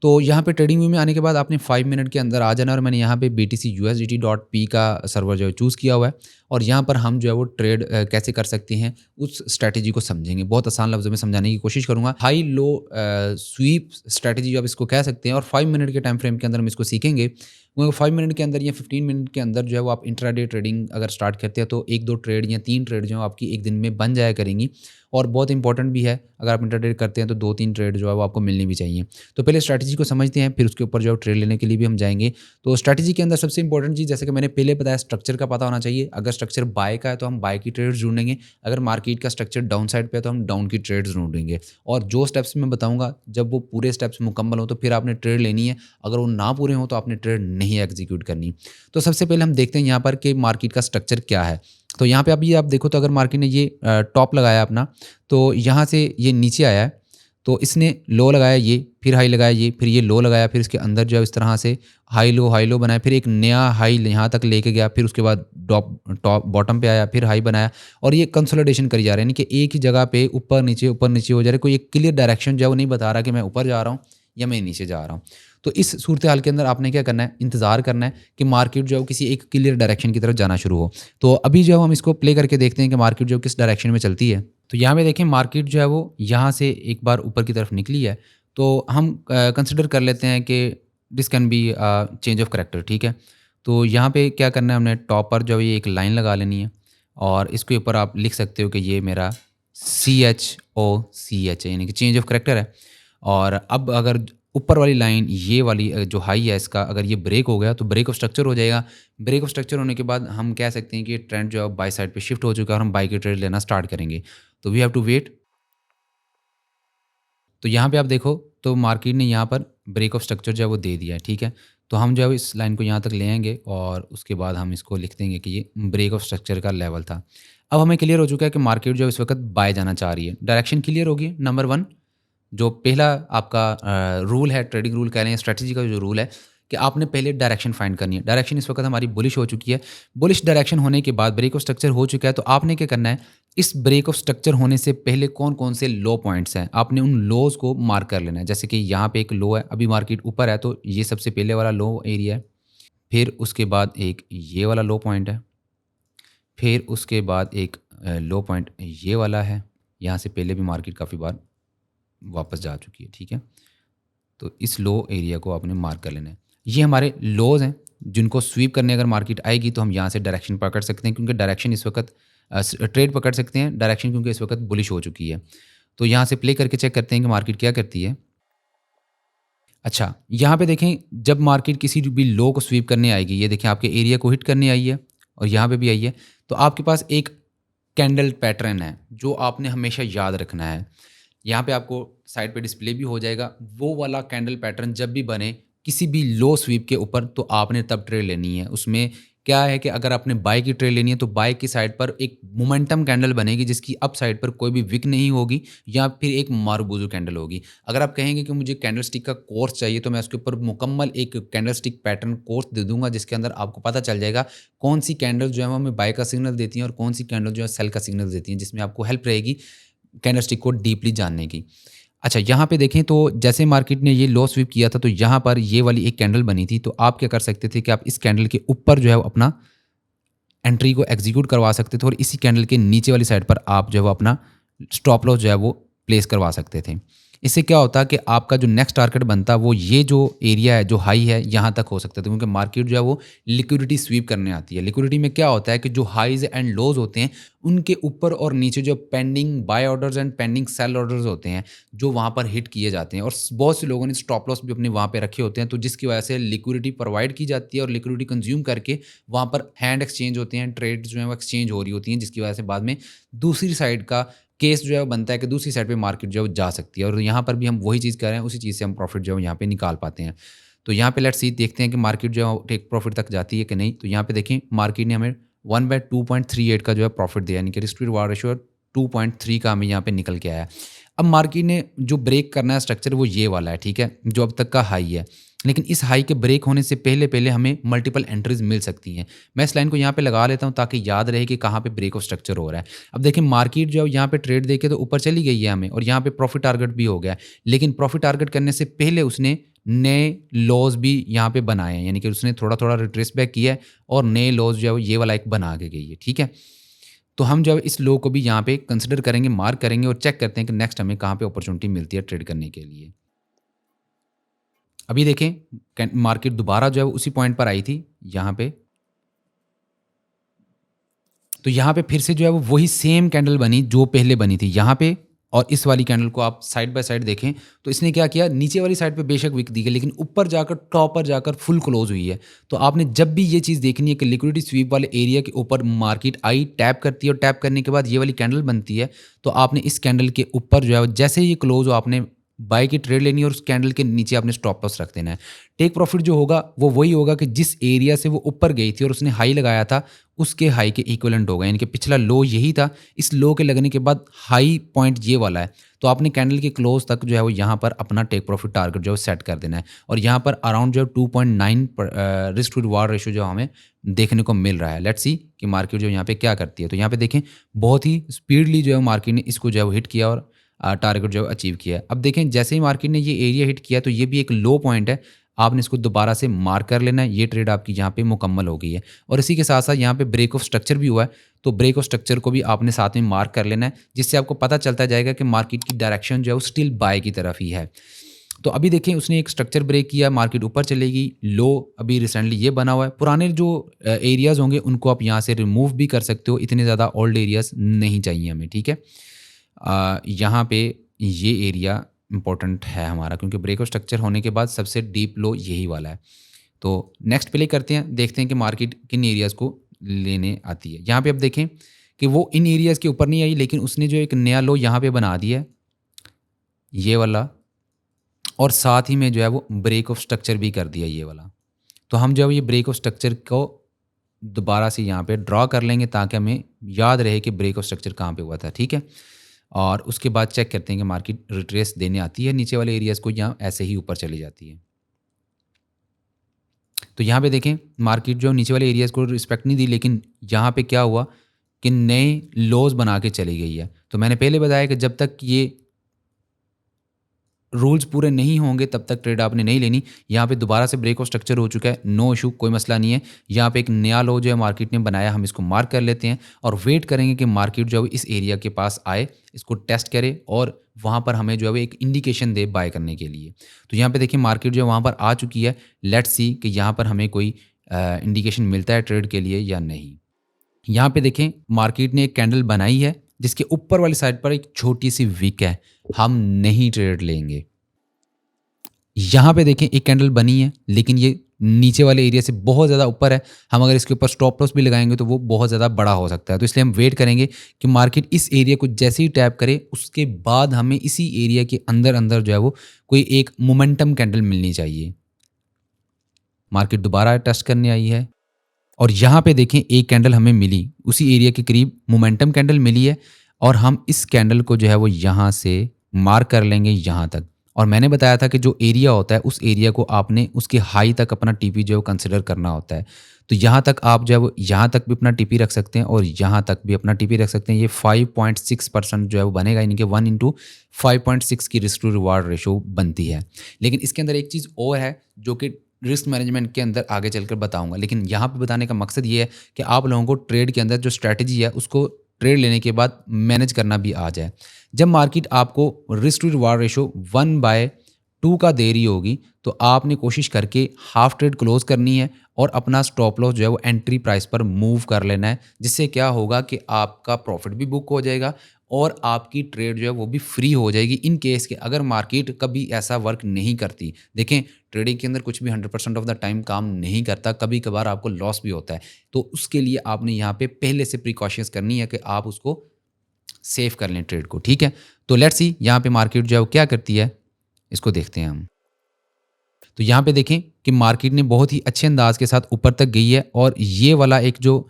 तो यहाँ पे ट्रेडिंग व्यू में आने के बाद आपने 5 मिनट के अंदर आ जाना, और मैंने यहाँ पे BTC/USDT.P का सर्वर जो है चूज़ किया हुआ है, और यहाँ पर हम जो है वो ट्रेड कैसे कर सकते हैं उस स्ट्रैटेजी को समझेंगे। बहुत आसान लफ्ज़ों में समझाने की कोशिश करूँगा। हाई लो स्वीप स्ट्रैटेजी आप इसको कह सकते हैं, और 5 मिनट के टाइम फ्रेम के अंदर हम इसको सीखेंगे। 5 मिनट के अंदर या 15 मिनट के अंदर जो है वो आप इंट्राडे ट्रेडिंग अगर स्टार्ट करते हैं तो 1-2 ट्रेड या 3 ट्रेड जो है आपकी एक दिन में बन जाया करेंगी। और बहुत इंपॉर्टेंट भी है, अगर आप इंट्राडे करते हैं तो 2-3 ट्रेड जो है वो आपको मिलनी भी चाहिए। तो पहले स्ट्रैटेजी को समझते हैं, फिर उसके ऊपर जो है ट्रेड लेने के लिए भी हम जाएंगे। तो स्ट्रैटेजी के अंदर सबसे इंपॉर्टेंट चीज़, जैसे कि मैंने पहले बताया, स्ट्रक्चर का पता होना चाहिए। अगर स्ट्रक्चर बाय का है तो हम बाय की ट्रेड्स ढूंढेंगे, अगर मार्केट का स्ट्रक्चर डाउन साइड पे है तो हम डाउन की ट्रेड्स ढूंढेंगे। और जो स्टेप्स मैं बताऊंगा, जब वो पूरे स्टेप्स मुकम्मल हो तो फिर आपने ट्रेड लेनी है, अगर वो ना पूरे हो तो आपने ट्रेड नहीं एग्जीक्यूट करनी। तो सबसे पहले हम देखते हैं यहाँ पर कि मार्केट का स्ट्रक्चर क्या है। तो यहाँ पे अभी आप देखो तो अगर मार्केट ने ये टॉप लगाया अपना, तो यहाँ से ये नीचे आया है, तो इसने लो लगाया, ये फिर हाई लगाया, ये फिर ये लो लगाया, फिर इसके अंदर जो है इस तरह से हाई लो बनाया, फिर एक नया हाई यहाँ तक लेके गया, फिर उसके बाद टॉप बॉटम पे आया, फिर हाई बनाया, और ये कंसोलिडेशन करी जा रहा है। यानी कि एक ही जगह पे ऊपर नीचे हो जा रहा है। कोई एक क्लियर डायरेक्शन जो है वो नहीं बता रहा कि मैं ऊपर जा रहा हूँ या मैं नीचे जा रहा हूँ। तो इस सूरत हाल के अंदर आपने क्या करना है, इंतज़ार करना है कि मार्केट जो है किसी एक क्लियर डायरेक्शन की तरफ जाना शुरू हो। तो अभी जो है हम इसको प्ले करके देखते हैं कि मार्केट जो किस डायरेक्शन में चलती है। तो यहाँ पे देखें, मार्केट जो है वो यहाँ से एक बार ऊपर की तरफ निकली है, तो हम कंसिडर कर लेते हैं कि this can be change of character. ठीक है, तो यहाँ पे क्या करना है, हमने टॉप पर जो है ये एक लाइन लगा लेनी है, और इसके ऊपर आप लिख सकते हो कि ये मेरा CHOCH है, यानी कि चेंज ऑफ करैक्टर है। और अब अगर ऊपर वाली लाइन, ये वाली जो हाई है इसका, अगर ये ब्रेक हो गया तो ब्रेक ऑफ स्ट्रक्चर हो जाएगा। ब्रेक ऑफ स्ट्रक्चर होने के बाद हम कह सकते हैं कि ट्रेंड जो है बाय साइड पे शिफ्ट हो चुका है और हम बाय के ट्रेड लेना स्टार्ट करेंगे। तो वी हैव टू वेट। तो यहाँ पे आप देखो तो मार्केट ने यहाँ पर ब्रेक ऑफ स्ट्रक्चर जो है वो दे दिया है। ठीक है, तो हम जो है इस लाइन को यहाँ तक ले आएंगे और उसके बाद हम इसको लिख देंगे कि ये ब्रेक ऑफ स्ट्रक्चर का लेवल था। अब हमें क्लियर हो चुका है कि मार्केट जो है इस वक्त बाय जाना चाह रही है। डायरेक्शन क्लियर होगी। नंबर 1, जो पहला आपका रूल है, ट्रेडिंग रूल कह रहे हैं, स्ट्रैटेजी का जो रूल है, कि आपने पहले डायरेक्शन फाइंड करनी है। डायरेक्शन इस वक्त हमारी बुलिश हो चुकी है। बुलिश डायरेक्शन होने के बाद ब्रेक ऑफ स्ट्रक्चर हो चुका है, तो आपने क्या करना है, इस ब्रेक ऑफ स्ट्रक्चर होने से पहले कौन कौन से लो पॉइंट्स हैं, आपने उन लोज को मार्क कर लेना है। जैसे कि यहाँ पे एक लो है, अभी मार्केट ऊपर है तो ये सबसे पहले वाला लो एरिया है, फिर उसके बाद एक ये वाला लो पॉइंट है, फिर उसके बाद एक लो पॉइंट ये वाला है। यहाँ से पहले भी मार्केट काफ़ी बार वापस जा चुकी है। ठीक है, तो इस लो एरिया को आपने मार्क कर लेना है। ये हमारे लोज हैं जिनको स्वीप करने अगर मार्केट आएगी तो हम यहाँ से डायरेक्शन पकड़ सकते हैं, क्योंकि डायरेक्शन इस वक्त ट्रेड पकड़ सकते हैं डायरेक्शन, क्योंकि इस वक्त बुलिश हो चुकी है। तो यहाँ से प्ले करके चेक करते हैं कि मार्केट क्या करती है। अच्छा, यहाँ पे देखें, जब मार्केट किसी भी लो को स्वीप करने आएगी, ये देखें आपके एरिया को हिट करने आई है और यहाँ पे भी आई है, तो आपके पास एक कैंडल पैटर्न है जो आपने हमेशा याद रखना है। यहाँ पे आपको साइड पे डिस्प्ले भी हो जाएगा। वो वाला कैंडल पैटर्न जब भी बने किसी भी लो स्वीप के ऊपर, तो आपने तब ट्रेड लेनी है। उसमें क्या है कि अगर आपने बाय की ट्रेड लेनी है तो बाय की साइड पर एक मोमेंटम कैंडल बनेगी जिसकी अप साइड पर कोई भी विक नहीं होगी, या फिर एक मारूबुजू कैंडल होगी। अगर आप कहेंगे कि मुझे कैंडल स्टिक का कोर्स चाहिए, तो मैं उसके ऊपर मुकम्मल एक कैंडल स्टिक पैटर्न कोर्स दे दूंगा, जिसके अंदर आपको पता चल जाएगा कौन सी कैंडल जो है वो हमें बाय का सिग्नल देती हैं और कौन सी कैंडल जो है सेल का सिग्नल देती हैं, जिसमें आपको हेल्प रहेगी कैंडल स्टिक को डीपली जानने की। अच्छा, यहाँ पे देखें तो जैसे मार्केट ने ये लो स्वीप किया था तो यहाँ पर ये वाली एक कैंडल बनी थी, तो आप क्या कर सकते थे कि आप इस कैंडल के ऊपर जो है अपना एंट्री को एग्जीक्यूट करवा सकते थे, और इसी कैंडल के नीचे वाली साइड पर आप जो है वो अपना स्टॉप लॉस जो है वो प्लेस करवा सकते थे। इससे क्या होता है कि आपका जो नेक्स्ट टारगेट बनता है वो ये जो एरिया है, जो हाई है, यहाँ तक हो सकता है, क्योंकि मार्केट जो है वो लिक्विडिटी स्वीप करने आती है। लिक्विडिटी में क्या होता है कि जो हाईज एंड लोज होते हैं उनके ऊपर और नीचे जो pending buy orders and pending sell orders होते हैं जो वहाँ पर हिट किए जाते हैं, और बहुत से लोगों ने स्टॉप लॉस भी अपने वहाँ पे रखे होते हैं, तो जिसकी वजह से लिक्विडिटी प्रोवाइड की जाती है और लिक्विडिटी कंज्यूम करके वहाँ पर हैंड एक्सचेंज होते हैं, ट्रेड जो है वो एक्सचेंज हो रही होती हैं, जिसकी वजह से बाद में दूसरी साइड का केस जो है वो बनता है कि दूसरी साइड पे मार्केट जो है वो जा सकती है, और यहाँ पर भी हम वही चीज़ कर रहे हैं, उसी चीज़ से हम प्रॉफिट जो है यहाँ पे निकाल पाते हैं। तो यहाँ पे लेट्स सी देखते हैं कि मार्केट जो है टेक प्रॉफिट तक जाती है कि नहीं। तो यहाँ पे देखें मार्केट ने हमें 1/2.38 का जो है प्रॉफिट दिया, यानी कि रिस्क टू रिवार्ड रेशियो 2.3 का हमें यहाँ पे निकल के आया है। अब मार्केट ने जो ब्रेक करना है स्ट्रक्चर वो ये वाला है, ठीक है, जो अब तक का हाई है, लेकिन इस हाई के ब्रेक होने से पहले पहले हमें मल्टीपल एंट्रीज मिल सकती हैं। मैं इस लाइन को यहाँ पे लगा लेता हूँ ताकि याद रहे कि कहाँ पे ब्रेक ऑफ स्ट्रक्चर हो रहा है। अब देखिए मार्केट जो यहाँ पे ट्रेड देके तो ऊपर चली गई है हमें, और यहाँ पे प्रॉफिट टारगेट भी हो गया है, लेकिन प्रॉफिट टारगेट करने से पहले उसने नए लॉज भी यहाँ पे बनाए हैं, यानी कि उसने थोड़ा थोड़ा रिट्रेस बैक किया है और नए लॉज जो है ये वाला एक बना के गई है, ठीक है। तो हम जब इस लो को भी यहाँ पे कंसिडर करेंगे, मार्क करेंगे और चेक करते हैं कि नेक्स्ट हमें कहाँ पे अपॉर्चुनिटी मिलती है ट्रेड करने के लिए। अभी देखें मार्केट दोबारा जो है उसी पॉइंट पर आई थी यहाँ पे, तो यहाँ पे फिर से जो है वो वही सेम कैंडल बनी जो पहले बनी थी यहाँ पे, और इस वाली कैंडल को आप साइड बाय साइड देखें तो इसने क्या किया, नीचे वाली साइड पे बेशक विक दी गई, लेकिन ऊपर जाकर टॉप पर जाकर फुल क्लोज हुई है। तो आपने जब भी ये चीज़ देखनी है कि लिक्विडिटी स्वीप वाले एरिया के ऊपर मार्केट आई, टैप करती है, और टैप करने के बाद ये वाली कैंडल बनती है, तो आपने इस कैंडल के ऊपर जो है जैसे ही ये क्लोज हो आपने बाय की ट्रेड लेनी है और उस कैंडल के नीचे आपने स्टॉप लॉस रख देना है। टेक प्रॉफिट जो होगा वो वही होगा कि जिस एरिया से वो ऊपर गई थी और उसने हाई लगाया था उसके हाई के इक्विवेलेंट होगा, यानी कि पिछला लो यही था, इस लो के लगने के बाद हाई पॉइंट ये वाला है, तो आपने कैंडल के क्लोज तक जो है वो यहाँ पर अपना टेक प्रॉफिट टारगेट जो है सेट कर देना है, और यहाँ पर अराउंड जो 2.9 रिस्क टू रिवार्ड रेशियो जो हमें देखने को मिल रहा है। लेट्स सी कि मार्केट जो यहाँ पे क्या करती है। तो यहाँ पे देखें बहुत ही स्पीडली जो है मार्केट ने इसको जो है हिट किया और टारगेट जो है अचीव किया है। अब देखें जैसे ही मार्केट ने ये एरिया हिट किया तो ये भी एक लो पॉइंट है, आपने इसको दोबारा से मार्क कर लेना है। ये ट्रेड आपकी यहाँ पे मुकम्मल हो गई है, और इसी के साथ साथ यहाँ पे ब्रेक ऑफ स्ट्रक्चर भी हुआ है, तो ब्रेक ऑफ स्ट्रक्चर को भी आपने साथ में मार्क कर लेना है, जिससे आपको पता चलता जाएगा कि मार्केट की डायरेक्शन जो है वो स्टिल बाय की तरफ ही है। तो अभी देखें उसने एक स्ट्रक्चर ब्रेक किया, मार्केट ऊपर चलेगी, लो अभी रिसेंटली ये बना हुआ है। पुराने जो एरियाज़ होंगे उनको आप यहाँ से रिमूव भी कर सकते हो, इतने ज़्यादा ओल्ड एरियाज़ नहीं चाहिए हमें, ठीक है। यहाँ पे ये एरिया इंपॉर्टेंट है हमारा, क्योंकि ब्रेक ऑफ स्ट्रक्चर होने के बाद सबसे डीप लो यही वाला है। तो नेक्स्ट प्ले करते हैं, देखते हैं कि मार्केट किन एरियाज़ को लेने आती है। यहाँ पे अब देखें कि वो इन एरियाज़ के ऊपर नहीं आई, लेकिन उसने जो एक नया लो यहाँ पे बना दिया है ये वाला, और साथ ही में जो है वो ब्रेक ऑफ स्ट्रक्चर भी कर दिया ये वाला। तो हम जो है ये ब्रेक ऑफ स्ट्रक्चर को दोबारा से यहाँ पे ड्रॉ कर लेंगे ताकि हमें याद रहे कि ब्रेक ऑफ स्ट्रक्चर कहाँ पे हुआ था, ठीक है। और उसके बाद चेक करते हैं कि मार्केट रिट्रेस देने आती है नीचे वाले एरियाज़ को, यहाँ ऐसे ही ऊपर चली जाती है। तो यहाँ पे देखें मार्केट जो नीचे वाले एरियाज़ को रिस्पेक्ट नहीं दी, लेकिन यहाँ पे क्या हुआ कि नए लोज बना के चली गई है। तो मैंने पहले बताया कि जब तक ये रूल्स पूरे नहीं होंगे तब तक ट्रेड आपने नहीं लेनी। यहाँ पे दोबारा से ब्रेक ऑफ स्ट्रक्चर हो चुका है, नो इशू, कोई मसला नहीं है। यहाँ पे एक नया लो जो है मार्केट ने बनाया, हम इसको मार्क कर लेते हैं और वेट करेंगे कि मार्केट जो है इस एरिया के पास आए, इसको टेस्ट करे और वहाँ पर हमें जो है एक इंडिकेशन दे बाय करने के लिए। तो यहाँ पे देखिए मार्केट जो है वहाँ पर आ चुकी है। लेट्स सी कि यहाँ पर हमें कोई इंडिकेशन मिलता है ट्रेड के लिए या नहीं। यहाँ पे देखें मार्केट ने एक कैंडल बनाई है जिसके ऊपर वाली साइड पर एक छोटी सी विक है, हम नहीं ट्रेड लेंगे। यहाँ पे देखें एक कैंडल बनी है लेकिन ये नीचे वाले एरिया से बहुत ज़्यादा ऊपर है, हम अगर इसके ऊपर स्टॉप लॉस भी लगाएंगे तो वो बहुत ज़्यादा बड़ा हो सकता है। तो इसलिए हम वेट करेंगे कि मार्केट इस एरिया को जैसे ही टैप करे उसके बाद हमें इसी एरिया के अंदर अंदर जो है वो कोई एक मोमेंटम कैंडल मिलनी चाहिए। मार्केट दोबारा टेस्ट करने आई है और यहाँ पे देखें एक कैंडल हमें मिली, उसी एरिया के करीब मोमेंटम कैंडल मिली है और हम इस कैंडल को जो है वो यहाँ से मार्क कर लेंगे यहाँ तक। और मैंने बताया था कि जो एरिया होता है उस एरिया को आपने उसके हाई तक अपना टीपी जो है कंसिडर करना होता है। तो यहाँ तक आप जो है वो यहाँ तक भी अपना टीपी रख सकते हैं और यहाँ तक भी अपना टीपी रख सकते हैं। ये 5.6% जो है वो बनेगा, यानी कि 1/5.6 की रिस्क टू रिवार्ड रेशो बनती है। लेकिन इसके अंदर एक चीज़ और है जो कि रिस्क मैनेजमेंट के अंदर आगे चलकर बताऊंगा, लेकिन यहाँ पे बताने का मकसद ये है कि आप लोगों को ट्रेड के अंदर जो स्ट्रैटेजी है उसको ट्रेड लेने के बाद मैनेज करना भी आ जाए। जब मार्केट आपको रिस्क टू रिवार्ड रेशो 1/2 का दे रही होगी तो आपने कोशिश करके हाफ ट्रेड क्लोज करनी है और अपना स्टॉप लॉस जो है वो एंट्री प्राइस पर मूव कर लेना है, जिससे क्या होगा कि आपका प्रॉफिट भी बुक हो जाएगा और आपकी ट्रेड जो है वो भी फ्री हो जाएगी इन केस के अगर मार्केट कभी ऐसा वर्क नहीं करती। देखें, ट्रेडिंग के अंदर कुछ भी 100% ऑफ द टाइम काम नहीं करता, कभी कभार आपको लॉस भी होता है। तो उसके लिए आपने यहाँ पे पहले से प्रिकॉशंस करनी है कि आप उसको सेव कर लें ट्रेड को, ठीक है। तो लेट्स सी यहाँ पे मार्केट जो है वो क्या करती है, इसको देखते हैं हम। तो यहाँ पे देखें कि मार्केट ने बहुत ही अच्छे अंदाज के साथ ऊपर तक गई है और ये वाला एक जो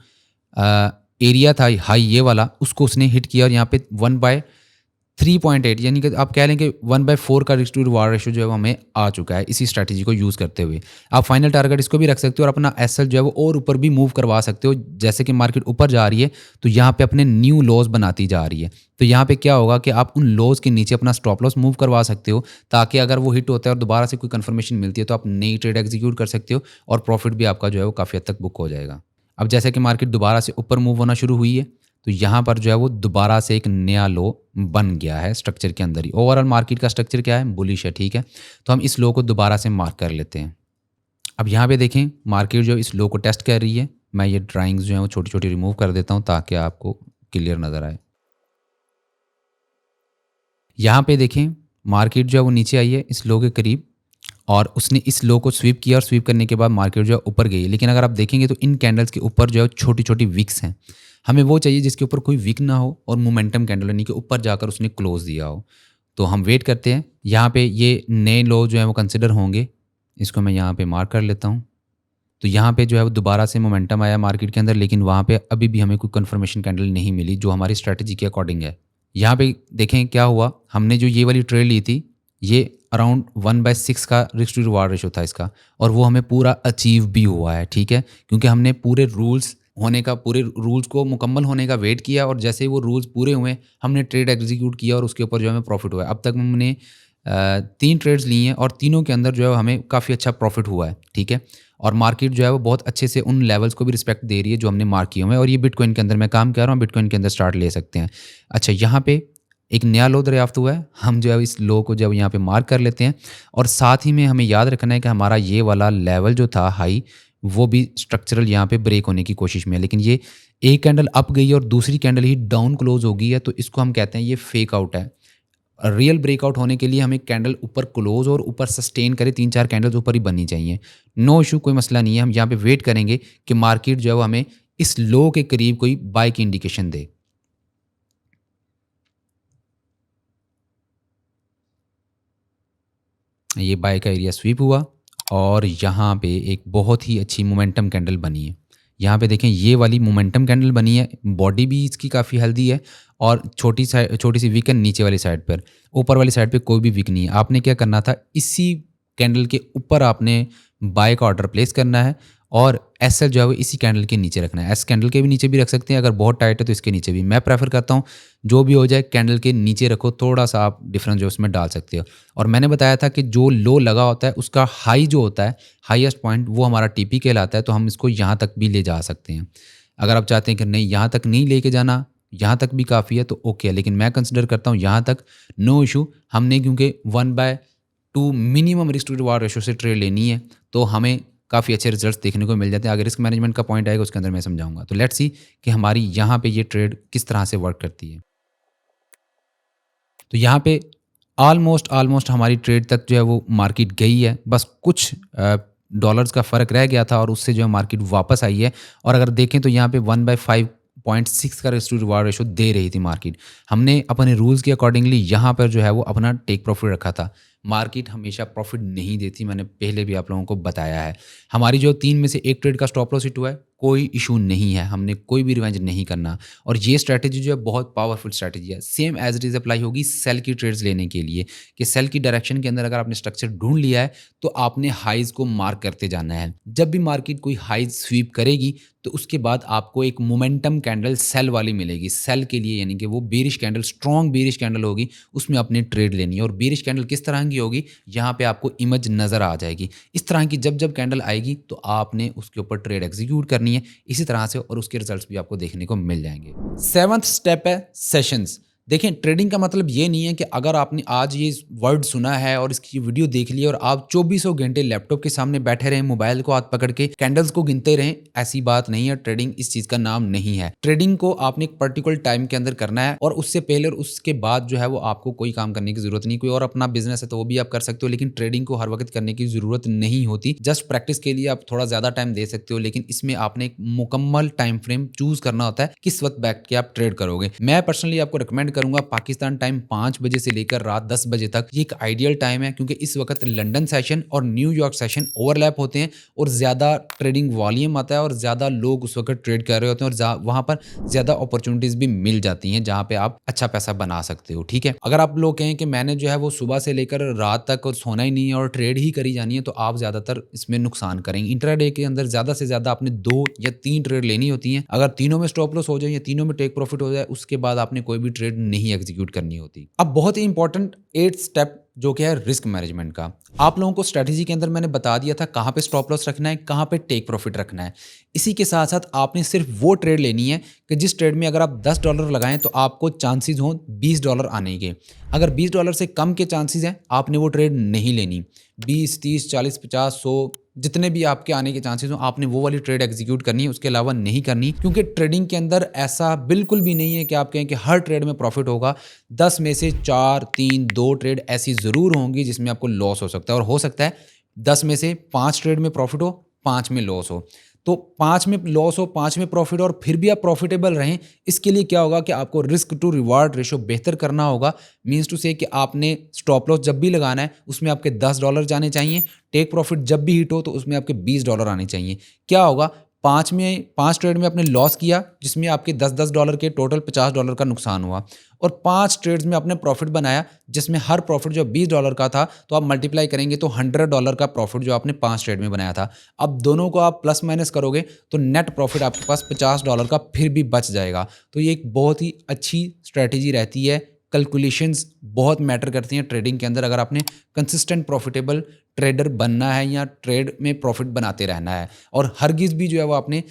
एरिया था हाई ये वाला, उसको उसने हिट किया और यहाँ पे 1/3.8 यानी कि आप कह लें कि 1/4 का रिस्क टू रिवार्ड रेशो जो है वो हमें आ चुका है इसी स्ट्रैटेजी को यूज़ करते हुए। आप फाइनल टारगेट इसको भी रख सकते हो और अपना एसएल जो है वो और ऊपर भी मूव करवा सकते हो। जैसे कि मार्केट ऊपर जा रही है तो यहाँ पे अपने न्यू लॉस बनाती जा रही है, तो यहाँ पे क्या होगा कि आप उन लॉस के नीचे अपना स्टॉप लॉस मूव करवा सकते हो, ताकि अगर वो हिट होता है और दोबारा से कोई कंफर्मेशन मिलती है तो आप नई ट्रेड एग्जीक्यूट कर सकते हो और प्रॉफिट भी आपका जो है वो काफ़ी हद तक बुक हो जाएगा। अब जैसे कि मार्केट दोबारा से ऊपर मूव होना शुरू हुई है तो यहाँ पर जो है वो दोबारा से एक नया लो बन गया है स्ट्रक्चर के अंदर ही। ओवरऑल मार्केट का स्ट्रक्चर क्या है, बुलिश है, ठीक है। तो हम इस लो को दोबारा से मार्क कर लेते हैं। अब यहाँ पे देखें मार्केट जो इस लो को टेस्ट कर रही है। मैं ये ड्राइंग्स जो है वो छोटी छोटी रिमूव कर देता हूँ ताकि आपको क्लियर नज़र आए। यहाँ पे देखें मार्केट जो है वो नीचे आई है इस लो के करीब और उसने इस लो को स्वीप किया और स्वीप करने के बाद मार्केट जो है ऊपर गई। लेकिन अगर आप देखेंगे तो इन कैंडल्स के ऊपर जो है छोटी छोटी विक्स हैं। हमें वो चाहिए जिसके ऊपर कोई विक ना हो और मोमेंटम कैंडल यानी कि ऊपर जाकर उसने क्लोज दिया हो। तो हम वेट करते हैं। यहाँ पे ये नए लो जो है वो कंसिडर होंगे, इसको मैं यहाँ पे मार्क कर लेता हूँ। तो यहाँ पे जो है वो दोबारा से मोमेंटम आया मार्केट के अंदर, लेकिन वहाँ पे अभी भी हमें कोई कंफर्मेशन कैंडल नहीं मिली जो हमारी स्ट्रैटेजी के अकॉर्डिंग है। यहाँ पे देखें क्या हुआ, हमने जो ये वाली ट्रेड ली थी ये अराउंड 1/6 का रिस्क टू रिवार्ड रेशो था इसका और वो हमें पूरा अचीव भी हुआ है, ठीक है। क्योंकि हमने पूरे रूल्स को मुकम्मल होने का वेट किया और जैसे ही वो रूल्स पूरे हुए हमने ट्रेड एग्जीक्यूट किया और उसके ऊपर जो हमें प्रॉफिट हुआ है। अब तक हमने 3 ट्रेड्स ली हैं और तीनों के अंदर जो है हमें काफ़ी अच्छा प्रॉफिट हुआ है, ठीक है। और मार्केट जो है वो बहुत अच्छे से उन लेवल्स को भी रिस्पेक्ट दे रही है जो हमने मार्क किए हुए हैं। और ये बिटकॉइन के अंदर मैं काम कर रहा हूँ, बिटकॉइन के अंदर स्टार्ट ले सकते हैं। अच्छा, यहाँ पे एक नया लो दरियाफ्त हुआ है। हम जो है इस लो को जब यहाँ पे मार्क कर लेते हैं और साथ ही में हमें याद रखना है कि हमारा ये वाला लेवल जो था हाई वो भी स्ट्रक्चरल यहाँ पे ब्रेक होने की कोशिश में है। लेकिन ये एक कैंडल अप गई और दूसरी कैंडल ही डाउन क्लोज हो गई है, तो इसको हम कहते हैं ये फेक आउट है। रियल ब्रेकआउट होने के लिए हमें कैंडल ऊपर क्लोज और ऊपर सस्टेन करे, 3-4 कैंडल्स ऊपर ही बननी चाहिए। नो इशू, कोई मसला नहीं है। हम यहाँ पे वेट करेंगे कि मार्केट जो है वो हमें इस लो के करीब कोई बाय की इंडिकेशन दे। ये बाय का एरिया स्वीप हुआ और यहाँ पे एक बहुत ही अच्छी मोमेंटम कैंडल बनी है। यहाँ पे देखें ये वाली मोमेंटम कैंडल बनी है, बॉडी भी इसकी काफ़ी हेल्दी है और छोटी सी वीक है नीचे वाली साइड पर। ऊपर वाली साइड पे कोई भी वीक नहीं है। आपने क्या करना था, इसी कैंडल के ऊपर आपने बाय का ऑर्डर प्लेस करना है और एसएल जो है वो इसी कैंडल के नीचे रखना है। एस कैंडल के भी नीचे भी रख सकते हैं, अगर बहुत टाइट है तो इसके नीचे भी। मैं प्रेफर करता हूँ जो भी हो जाए कैंडल के नीचे रखो, थोड़ा सा आप डिफरेंस जो उसमें डाल सकते हो। और मैंने बताया था कि जो लो लगा होता है उसका हाई जो होता है, हाईएस्ट पॉइंट, वो हमारा टीपी कहलाता है। तो हम इसको यहाँ तक भी ले जा सकते हैं। अगर आप चाहते हैं कि नहीं यहाँ तक नहीं लेके जाना, यहाँ तक भी काफ़ी है तो ओके है, लेकिन मैं कंसिडर करता हूँ यहाँ तक नो इशू। हमने क्योंकि 1/2 minimum risk to reward ratio से ट्रेड लेनी है तो हमें काफ़ी अच्छे रिजल्ट्स देखने को मिल जाते हैं। अगर रिस्क मैनेजमेंट का पॉइंट आएगा उसके अंदर मैं समझाऊंगा। तो लेट्स सी कि हमारी यहाँ पे ये ट्रेड किस तरह से वर्क करती है। तो यहाँ पे ऑलमोस्ट हमारी ट्रेड तक जो है वो मार्केट गई है, बस कुछ डॉलर्स का फ़र्क रह गया था और उससे जो है मार्केट वापस आई है। और अगर देखें तो यहाँ पे 1/5.6 का रिस्क टू रिवार्ड रेशो दे रही थी मार्केट। हमने अपने रूल्स के अकॉर्डिंगली यहाँ पर जो है वो अपना टेक प्रॉफिट रखा था। मार्केट हमेशा प्रॉफिट नहीं देती, मैंने पहले भी आप लोगों को बताया है। हमारी जो 3 में से 1 ट्रेड का स्टॉप लॉस हिट हुआ है, कोई इशू नहीं है, हमने कोई भी रिवेंज नहीं करना। और ये स्ट्रैटेजी जो है बहुत पावरफुल स्ट्रैटेजी है। Same as it is apply होगी सेल की ट्रेड्स लेने के लिए, कि सेल की डायरेक्शन के अंदर अगर आपने स्ट्रक्चर ढूंढ लिया है तो आपने हाइज को मार्क करते जाना है। जब भी मार्केट कोई हाइज स्वीप करेगी तो उसके बाद आपको एक मोमेंटम कैंडल सेल वाली मिलेगी। सेल के लिए यानी कि वो bearish candle, strong bearish candle होगी, उसमें आपने ट्रेड लेनी है। और बेरिश कैंडल किस तरह की की होगी, यहाँ पे आपको इमेज नज़र आ जाएगी। इस तरह की जब जब कैंडल आएगी तो आपने उसके ऊपर ट्रेड एग्जीक्यूट करनी है इसी तरह से, और उसके रिजल्ट्स भी आपको देखने को मिल जाएंगे। 7वां स्टेप है सेशंस। देखें, ट्रेडिंग का मतलब ये नहीं है कि अगर आपने आज ये वर्ड सुना है और इसकी वीडियो देख ली और आप 24 घंटे लैपटॉप के सामने बैठे रहें, मोबाइल को हाथ पकड़ के कैंडल्स को गिनते रहें, ऐसी बात नहीं है। ट्रेडिंग इस चीज का नाम नहीं है। ट्रेडिंग को आपने एक पर्टिकुलर टाइम के अंदर करना है, और उससे पहले और उसके बाद जो है वो आपको कोई काम करने की जरूरत नहीं। कोई और अपना बिजनेस है तो वो भी आप कर सकते हो, लेकिन ट्रेडिंग को हर वक्त करने की जरूरत नहीं होती। जस्ट प्रैक्टिस के लिए आप थोड़ा ज्यादा टाइम दे सकते हो, लेकिन इसमें आपने एक मुकम्मल टाइम फ्रेम चूज करना होता है किस वक्त बैठ के आप ट्रेड करोगे। मैं पर्सनली आपको रिकमेंड करूंगा पाकिस्तान टाइम 5 बजे से लेकर रात 10 बजे तक। ये एक आइडियल टाइम है, क्योंकि इस वक्त लंदन सेशन और न्यूयॉर्क सेशन ओवरलैप होते हैं और ज़्यादा ट्रेडिंग वॉल्यूम आता है और ज़्यादा लोग उस वक्त ट्रेड कर रहे होते हैं, और वहाँ पर ज़्यादा अपॉर्चुनिटीज़ भी मिल जाती हैं जहाँ पे आप अच्छा पैसा बना सकते हो। ठीक है, अगर आप लोग कहें कि मैंने जो है वो सुबह से लेकर रात तक और सोना ही नहीं है और ट्रेड ही करी जानी है, तो आप ज़्यादातर इसमें नुकसान करेंगे। इंट्राडे के अंदर ज़्यादा से ज़्यादा आपने 2 या 3 ट्रेड लेनी होती हैं। अगर तीनों में स्टॉप लॉस हो जाए या तीनों में टेक प्रॉफिट हो जाए, उसके बाद आपने कोई भी ट्रेड नहीं एग्जीक्यूट करनी होती। अब बहुत ही इंपॉर्टेंट 8th स्टेप जो कि है रिस्क मैनेजमेंट का। आप लोगों को स्ट्रेटजी के अंदर मैंने बता दिया था कहाँ पे स्टॉप लॉस रखना है, कहाँ पे टेक प्रॉफिट रखना है। इसी के साथ साथ आपने सिर्फ वो ट्रेड लेनी है कि जिस ट्रेड में अगर आप $10 लगाएं तो आपको चांसेस हों $20 आने के। अगर $20 से कम के चांसेस हैं, आपने वो ट्रेड नहीं लेनी। 20, 30, 40, 50, 100 जितने भी आपके आने के चांसेस हो, आपने वो वाली ट्रेड एग्जीक्यूट करनी है, उसके अलावा नहीं करनी। क्योंकि ट्रेडिंग के अंदर ऐसा बिल्कुल भी नहीं है कि आप कहें कि हर ट्रेड में प्रॉफिट होगा। 10 में से 4, 3, 2 ट्रेड ऐसी ज़रूर होंगी जिसमें आपको लॉस हो सकता है, और हो सकता है 10 में से 5 ट्रेड में प्रॉफिट हो, 5 में लॉस हो। तो 5 में लॉस हो, 5 में प्रॉफिट हो, और फिर भी आप प्रॉफिटेबल रहें, इसके लिए क्या होगा कि आपको रिस्क टू रिवार्ड रेशो बेहतर करना होगा। मीन्स टू से कि आपने स्टॉप लॉस जब भी लगाना है उसमें आपके $10 जाने चाहिए। टेक प्रॉफिट जब भी हिट हो तो उसमें आपके $20 आने चाहिए। क्या होगा, 5 ट्रेड में आपने लॉस किया जिसमें आपके $10 के टोटल $50 का नुकसान हुआ, और 5 ट्रेड्स में आपने प्रॉफिट बनाया जिसमें हर प्रॉफिट जो $20 का था, तो आप मल्टीप्लाई करेंगे तो $100 का प्रॉफिट जो आपने 5 ट्रेड में बनाया था। अब दोनों को आप प्लस माइनस करोगे तो नेट प्रॉफिट आपके पास $50 का फिर भी बच जाएगा। तो ये एक बहुत ही अच्छी स्ट्रैटेजी रहती है। कैलकुलेशंस बहुत मैटर करती हैं ट्रेडिंग के अंदर। अगर आपने कंसिस्टेंट प्रॉफिटेबल ट्रेडर बनना है या ट्रेड में प्रॉफिट बनाते रहना है, और हरगिज़ भी जो है वो आपने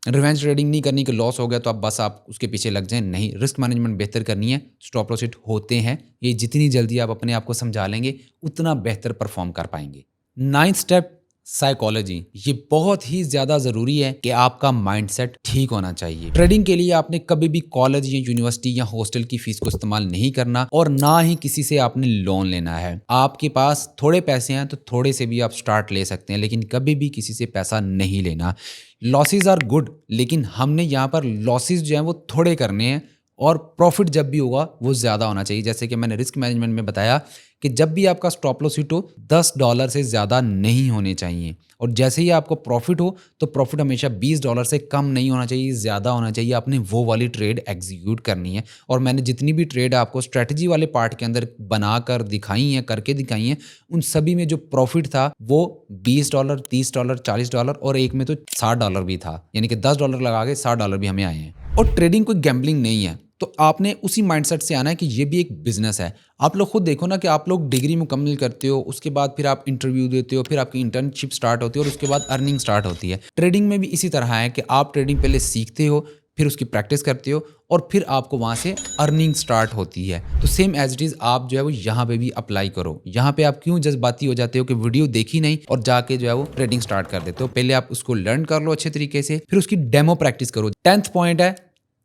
रिवेंज ट्रेडिंग नहीं करनी कि लॉस हो गया तो आप उसके पीछे लग जाएं। नहीं, रिस्क मैनेजमेंट बेहतर करनी है। स्टॉप लॉस हिट होते हैं, ये जितनी जल्दी आप अपने आप को समझा लेंगे उतना बेहतर परफॉर्म कर पाएंगे। 9th step psychology. ये बहुत ही ज़्यादा ज़रूरी है कि आपका माइंडसेट ठीक होना चाहिए। ट्रेडिंग के लिए आपने कभी भी कॉलेज या यूनिवर्सिटी या हॉस्टल की फीस को इस्तेमाल नहीं करना, और ना ही किसी से आपने लोन लेना है। आपके पास थोड़े पैसे हैं तो थोड़े से भी आप स्टार्ट ले सकते हैं, लेकिन कभी भी किसी से पैसा नहीं लेना। लॉसेज आर गुड, लेकिन हमने यहाँ पर लॉसेज जो हैं वो थोड़े करने हैं, और प्रॉफिट जब भी होगा वो ज़्यादा होना चाहिए। जैसे कि मैंने रिस्क मैनेजमेंट में बताया कि जब भी आपका स्टॉप लॉस हिट हो $10 से ज़्यादा नहीं होने चाहिए, और जैसे ही आपको प्रॉफिट हो तो प्रॉफिट हमेशा $20 से कम नहीं होना चाहिए, ज़्यादा होना चाहिए। आपने वो वाली ट्रेड एग्जीक्यूट करनी है। और मैंने जितनी भी ट्रेड आपको स्ट्रेटजी वाले पार्ट के अंदर बनाकर दिखाई हैं, करके दिखाई हैं, उन सभी में जो प्रॉफिट था वो $20, $30, $40, और एक में तो $60 भी था। यानी कि $10 लगा के $60 भी हमें आए हैं। और ट्रेडिंग कोई गैम्बलिंग नहीं है, तो आपने उसी माइंडसेट से आना है कि ये भी एक बिजनेस है। आप लोग खुद देखो ना कि आप लोग डिग्री मुकम्मल करते हो, उसके बाद फिर आप इंटरव्यू देते हो, फिर आपकी इंटर्नशिप स्टार्ट होती है, और उसके बाद अर्निंग स्टार्ट होती है। ट्रेडिंग में भी इसी तरह है कि आप ट्रेडिंग पहले सीखते हो, फिर उसकी प्रैक्टिस करते हो, और फिर आपको वहाँ से अर्निंग स्टार्ट होती है। तो सेम एज इट इज़ आप जो है वो यहाँ पे भी अप्लाई करो। यहाँ पे आप क्यों जज्बाती हो जाते हो कि वीडियो देखी नहीं और जाके जो है वो ट्रेडिंग स्टार्ट कर देते हो? पहले आप उसको लर्न कर लो अच्छे तरीके से, फिर उसकी डेमो प्रैक्टिस करो। 10th पॉइंट है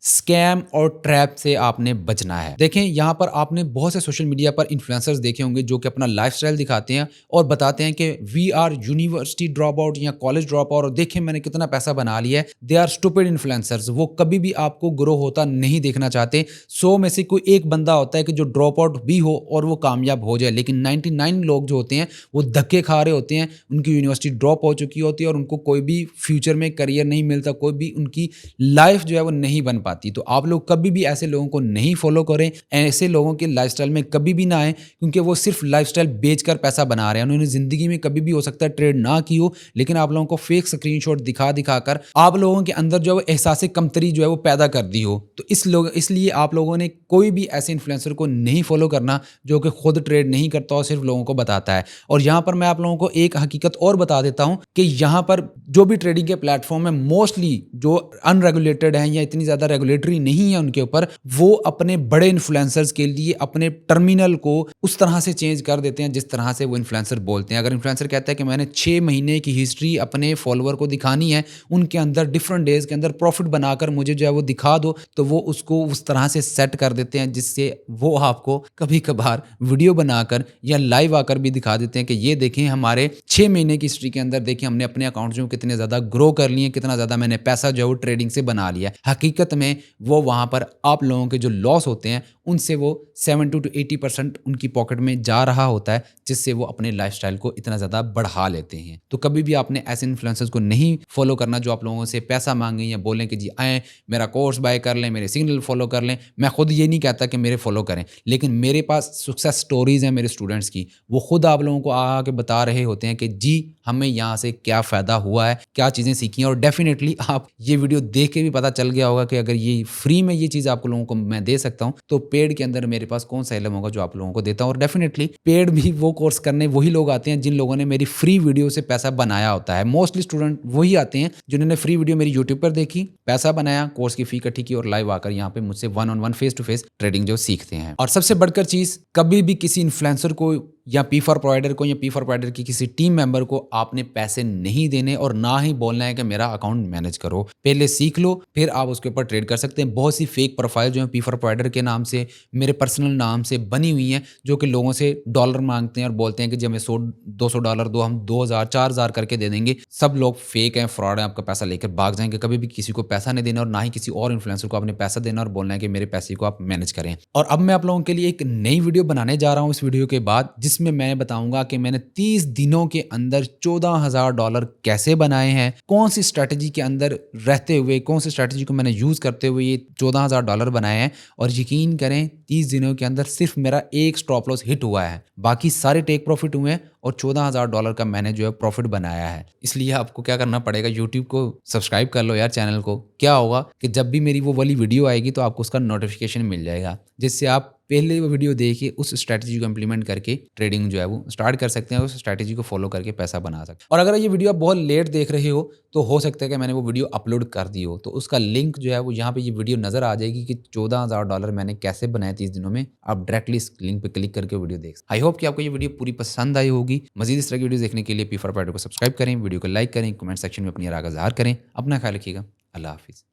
स्कैम और ट्रैप से आपने बचना है। देखें, यहाँ पर आपने बहुत से सोशल मीडिया पर इन्फ्लुएंसर्स देखे होंगे जो कि अपना लाइफस्टाइल दिखाते हैं और बताते हैं कि we are university drop out या कॉलेज ड्रॉप आउट, और देखें मैंने कितना पैसा बना लिया है। They are stupid influencers. वो कभी भी आपको ग्रो होता नहीं देखना चाहते। 100 में से कोई एक बंदा होता है कि जो ड्रॉप आउट भी हो और वो कामयाब हो जाए, लेकिन 99 लोग जो होते हैं वो धक्के खा रहे होते हैं। उनकी यूनिवर्सिटी ड्रॉप हो चुकी होती है और उनको कोई भी फ्यूचर में करियर नहीं मिलता, कोई भी उनकी लाइफ जो है वो नहीं बन पाती। तो आप लोग कभी भी ऐसे लोगों को नहीं फॉलो करें, ऐसे लोगों के लाइफस्टाइल में कभी भी ना आए, क्योंकि वो सिर्फ लाइफस्टाइल बेचकर पैसा बना रहे हैं। उन्होंने ज़िंदगी में कभी भी हो सकता है ट्रेड ना की हो, लेकिन आप लोगों को फेक स्क्रीनशॉट दिखा दिखाकर आप लोगों के अंदर जो है वो एहसास कमतरी जो है वो पैदा कर दी हो। तो इसलिए आप लोगों ने कोई भी ऐसे इन्फ्लुएंसर को नहीं फॉलो करना जो कि खुद ट्रेड नहीं करता और सिर्फ लोगों को बताता है। और यहाँ पर मैं आप लोगों को एक हकीकत और बता देता हूँ कि यहाँ पर जो भी ट्रेडिंग के प्लेटफॉर्म है, मोस्टली जो अनरेगुलेटेड हैं या इतनी ज़्यादा रेगुलेटरी नहीं है उनके ऊपर, वो अपने बड़े इन्फ्लुएंसर्स के लिए अपने टर्मिनल को उस तरह से चेंज कर देते हैं जिस तरह से वो इन्फ्लुएंसर बोलते हैं। अगर इन्फ्लुएंसर कहता है कि मैंने 6 महीने की हिस्ट्री अपने फॉलोअर को दिखानी है, उनके अंदर डिफरेंट डेज के अंदर प्रॉफिट बनाकर मुझे जो है वो दिखा दो, तो वो उसको उस तरह से सेट कर देते हैं जिससे वो आपको कभी कभार वीडियो बनाकर या लाइव आकर भी दिखा देते हैं कि ये देखें हमारे 6 महीने की हिस्ट्री के अंदर देखिए हमने अपने अकाउंट जो कितने ज़्यादा ग्रो कर लिए, कितना ज़्यादा मैंने पैसा जो है वो ट्रेडिंग से बना लिया। हकीकत में वो वहाँ पर आप लोगों के जो लॉस होते हैं उनसे वो 70 to 80% उनकी पॉकेट में जा रहा होता है, जिससे वो अपने लाइफस्टाइल को इतना ज़्यादा बढ़ा लेते हैं। तो कभी भी आपने ऐसे इन्फ्लुएंसर्स को नहीं फॉलो करना जो आप लोगों से पैसा मांगें या बोलें कि जी आएँ मेरा कोर्स बाय कर लें, मेरे सिग्नल फॉलो कर लें। मैं खुद ये नहीं कहता कि मेरे फॉलो करें, लेकिन मेरे पास सक्सेस स्टोरीज़ हैं मेरे स्टूडेंट्स की, वो खुद आप लोगों को आके बता रहे होते हैं कि जी हमें यहाँ से क्या फ़ायदा हुआ है, क्या चीज़ें सीखी हैं। और डेफिनेटली आप ये वीडियो देख के भी पता चल गया होगा कि अगर ये फ्री में ये चीज़ आप लोगों को मैं दे सकता हूँ, तो पेड के अंदर मेरे पास कौन सा इल्म होगा जो आप लोगों को देता हूँ। और डेफिनेटली पेड भी वो कोर्स करने वही लोग आते हैं जिन लोगों ने मेरी फ्री वीडियो से पैसा बनाया होता है। मोस्टली स्टूडेंट वही आते हैं जिन्होंने फ्री वीडियो मेरी यूट्यूब पर देखी, पैसा बनाया, कोर्स की फी इकट्ठी की और लाइव आकर यहाँ पे मुझसे 1-on-1 face to face trading जो सीखते हैं। और सबसे बढ़कर चीज़, कभी भी किसी इन्फ्लुएंसर को या P4 प्रोवाइडर को या P4 प्रोवाइडर की किसी टीम मेंबर को आपने पैसे नहीं देने और ना ही बोलना है कि मेरा अकाउंट मैनेज करो। पहले सीख लो, फिर आप उसके ऊपर ट्रेड कर सकते हैं। बहुत सी फेक प्रोफाइल जो है P4 प्रोवाइडर के नाम से, मेरे पर्सनल नाम से बनी हुई हैं, जो कि लोगों से डॉलर मांगते हैं और बोलते हैं कि जब हमें $100-200 दो, हम 2000-4000 करके दे देंगे। सब लोग फेक हैं, फ्रॉड हैं, आपका पैसा लेकर भाग जाएंगे। कभी भी किसी को पैसा नहीं देना और ना ही किसी और इन्फ्लुएंसर को आपने पैसा देना और बोलना है कि मेरे पैसे को आप मैनेज करें। और अब मैं आप लोगों के लिए एक नई वीडियो बनाने जा रहा हूँ इस वीडियो के बाद, जिसमें मैं बताऊंगा कि मैंने 30 दिनों के अंदर $14,000 कैसे बनाए हैं, कौन सी स्ट्रैटेजी के अंदर रहते हुए, कौन सी स्ट्रैटेजी को मैंने यूज करते हुए ये $14,000 बनाए हैं। और यकीन करें 30 दिनों के अंदर सिर्फ मेरा एक स्टॉप लॉस हिट हुआ है, बाकी सारे टेक प्रॉफिट हुए हैं और $14,000 का मैंने जो है प्रॉफिट बनाया है। इसलिए आपको क्या करना पड़ेगा, यूट्यूब को सब्सक्राइब कर लो यार चैनल को। क्या होगा कि जब भी मेरी वो वाली वीडियो आएगी तो आपको उसका नोटिफिकेशन मिल जाएगा, जिससे आप पहले वो वीडियो देखिए, उस स्ट्रैटेजी को इंप्लीमेंट करके ट्रेडिंग जो है वो स्टार्ट कर सकते हैं, उस स्ट्रैटेजी को फॉलो करके पैसा बना सकते हैं। और अगर ये वीडियो आप बहुत लेट देख रहे हो तो हो सकता है कि मैंने वो वीडियो अपलोड कर दी हो, तो उसका लिंक जो है वो यहाँ पे ये वीडियो नजर आ जाएगी कि $14,000 मैंने कैसे बनाए 30 दिनों में। आप डायरेक्टली इस लिंक पे क्लिक करके वीडियो देख सकते हैं। आई होप कि आपको ये वीडियो पूरी पसंद आई होगी। मजीद इस तरह की वीडियो देखने के लिए P4 प्रोवाइडर को सब्सक्राइब करें, वीडियो को लाइक करें, कमेंट सेक्शन में अपनी राय का इज़हार करें। अपना ख्याल रखिएगा। अल्लाह हाफिज़।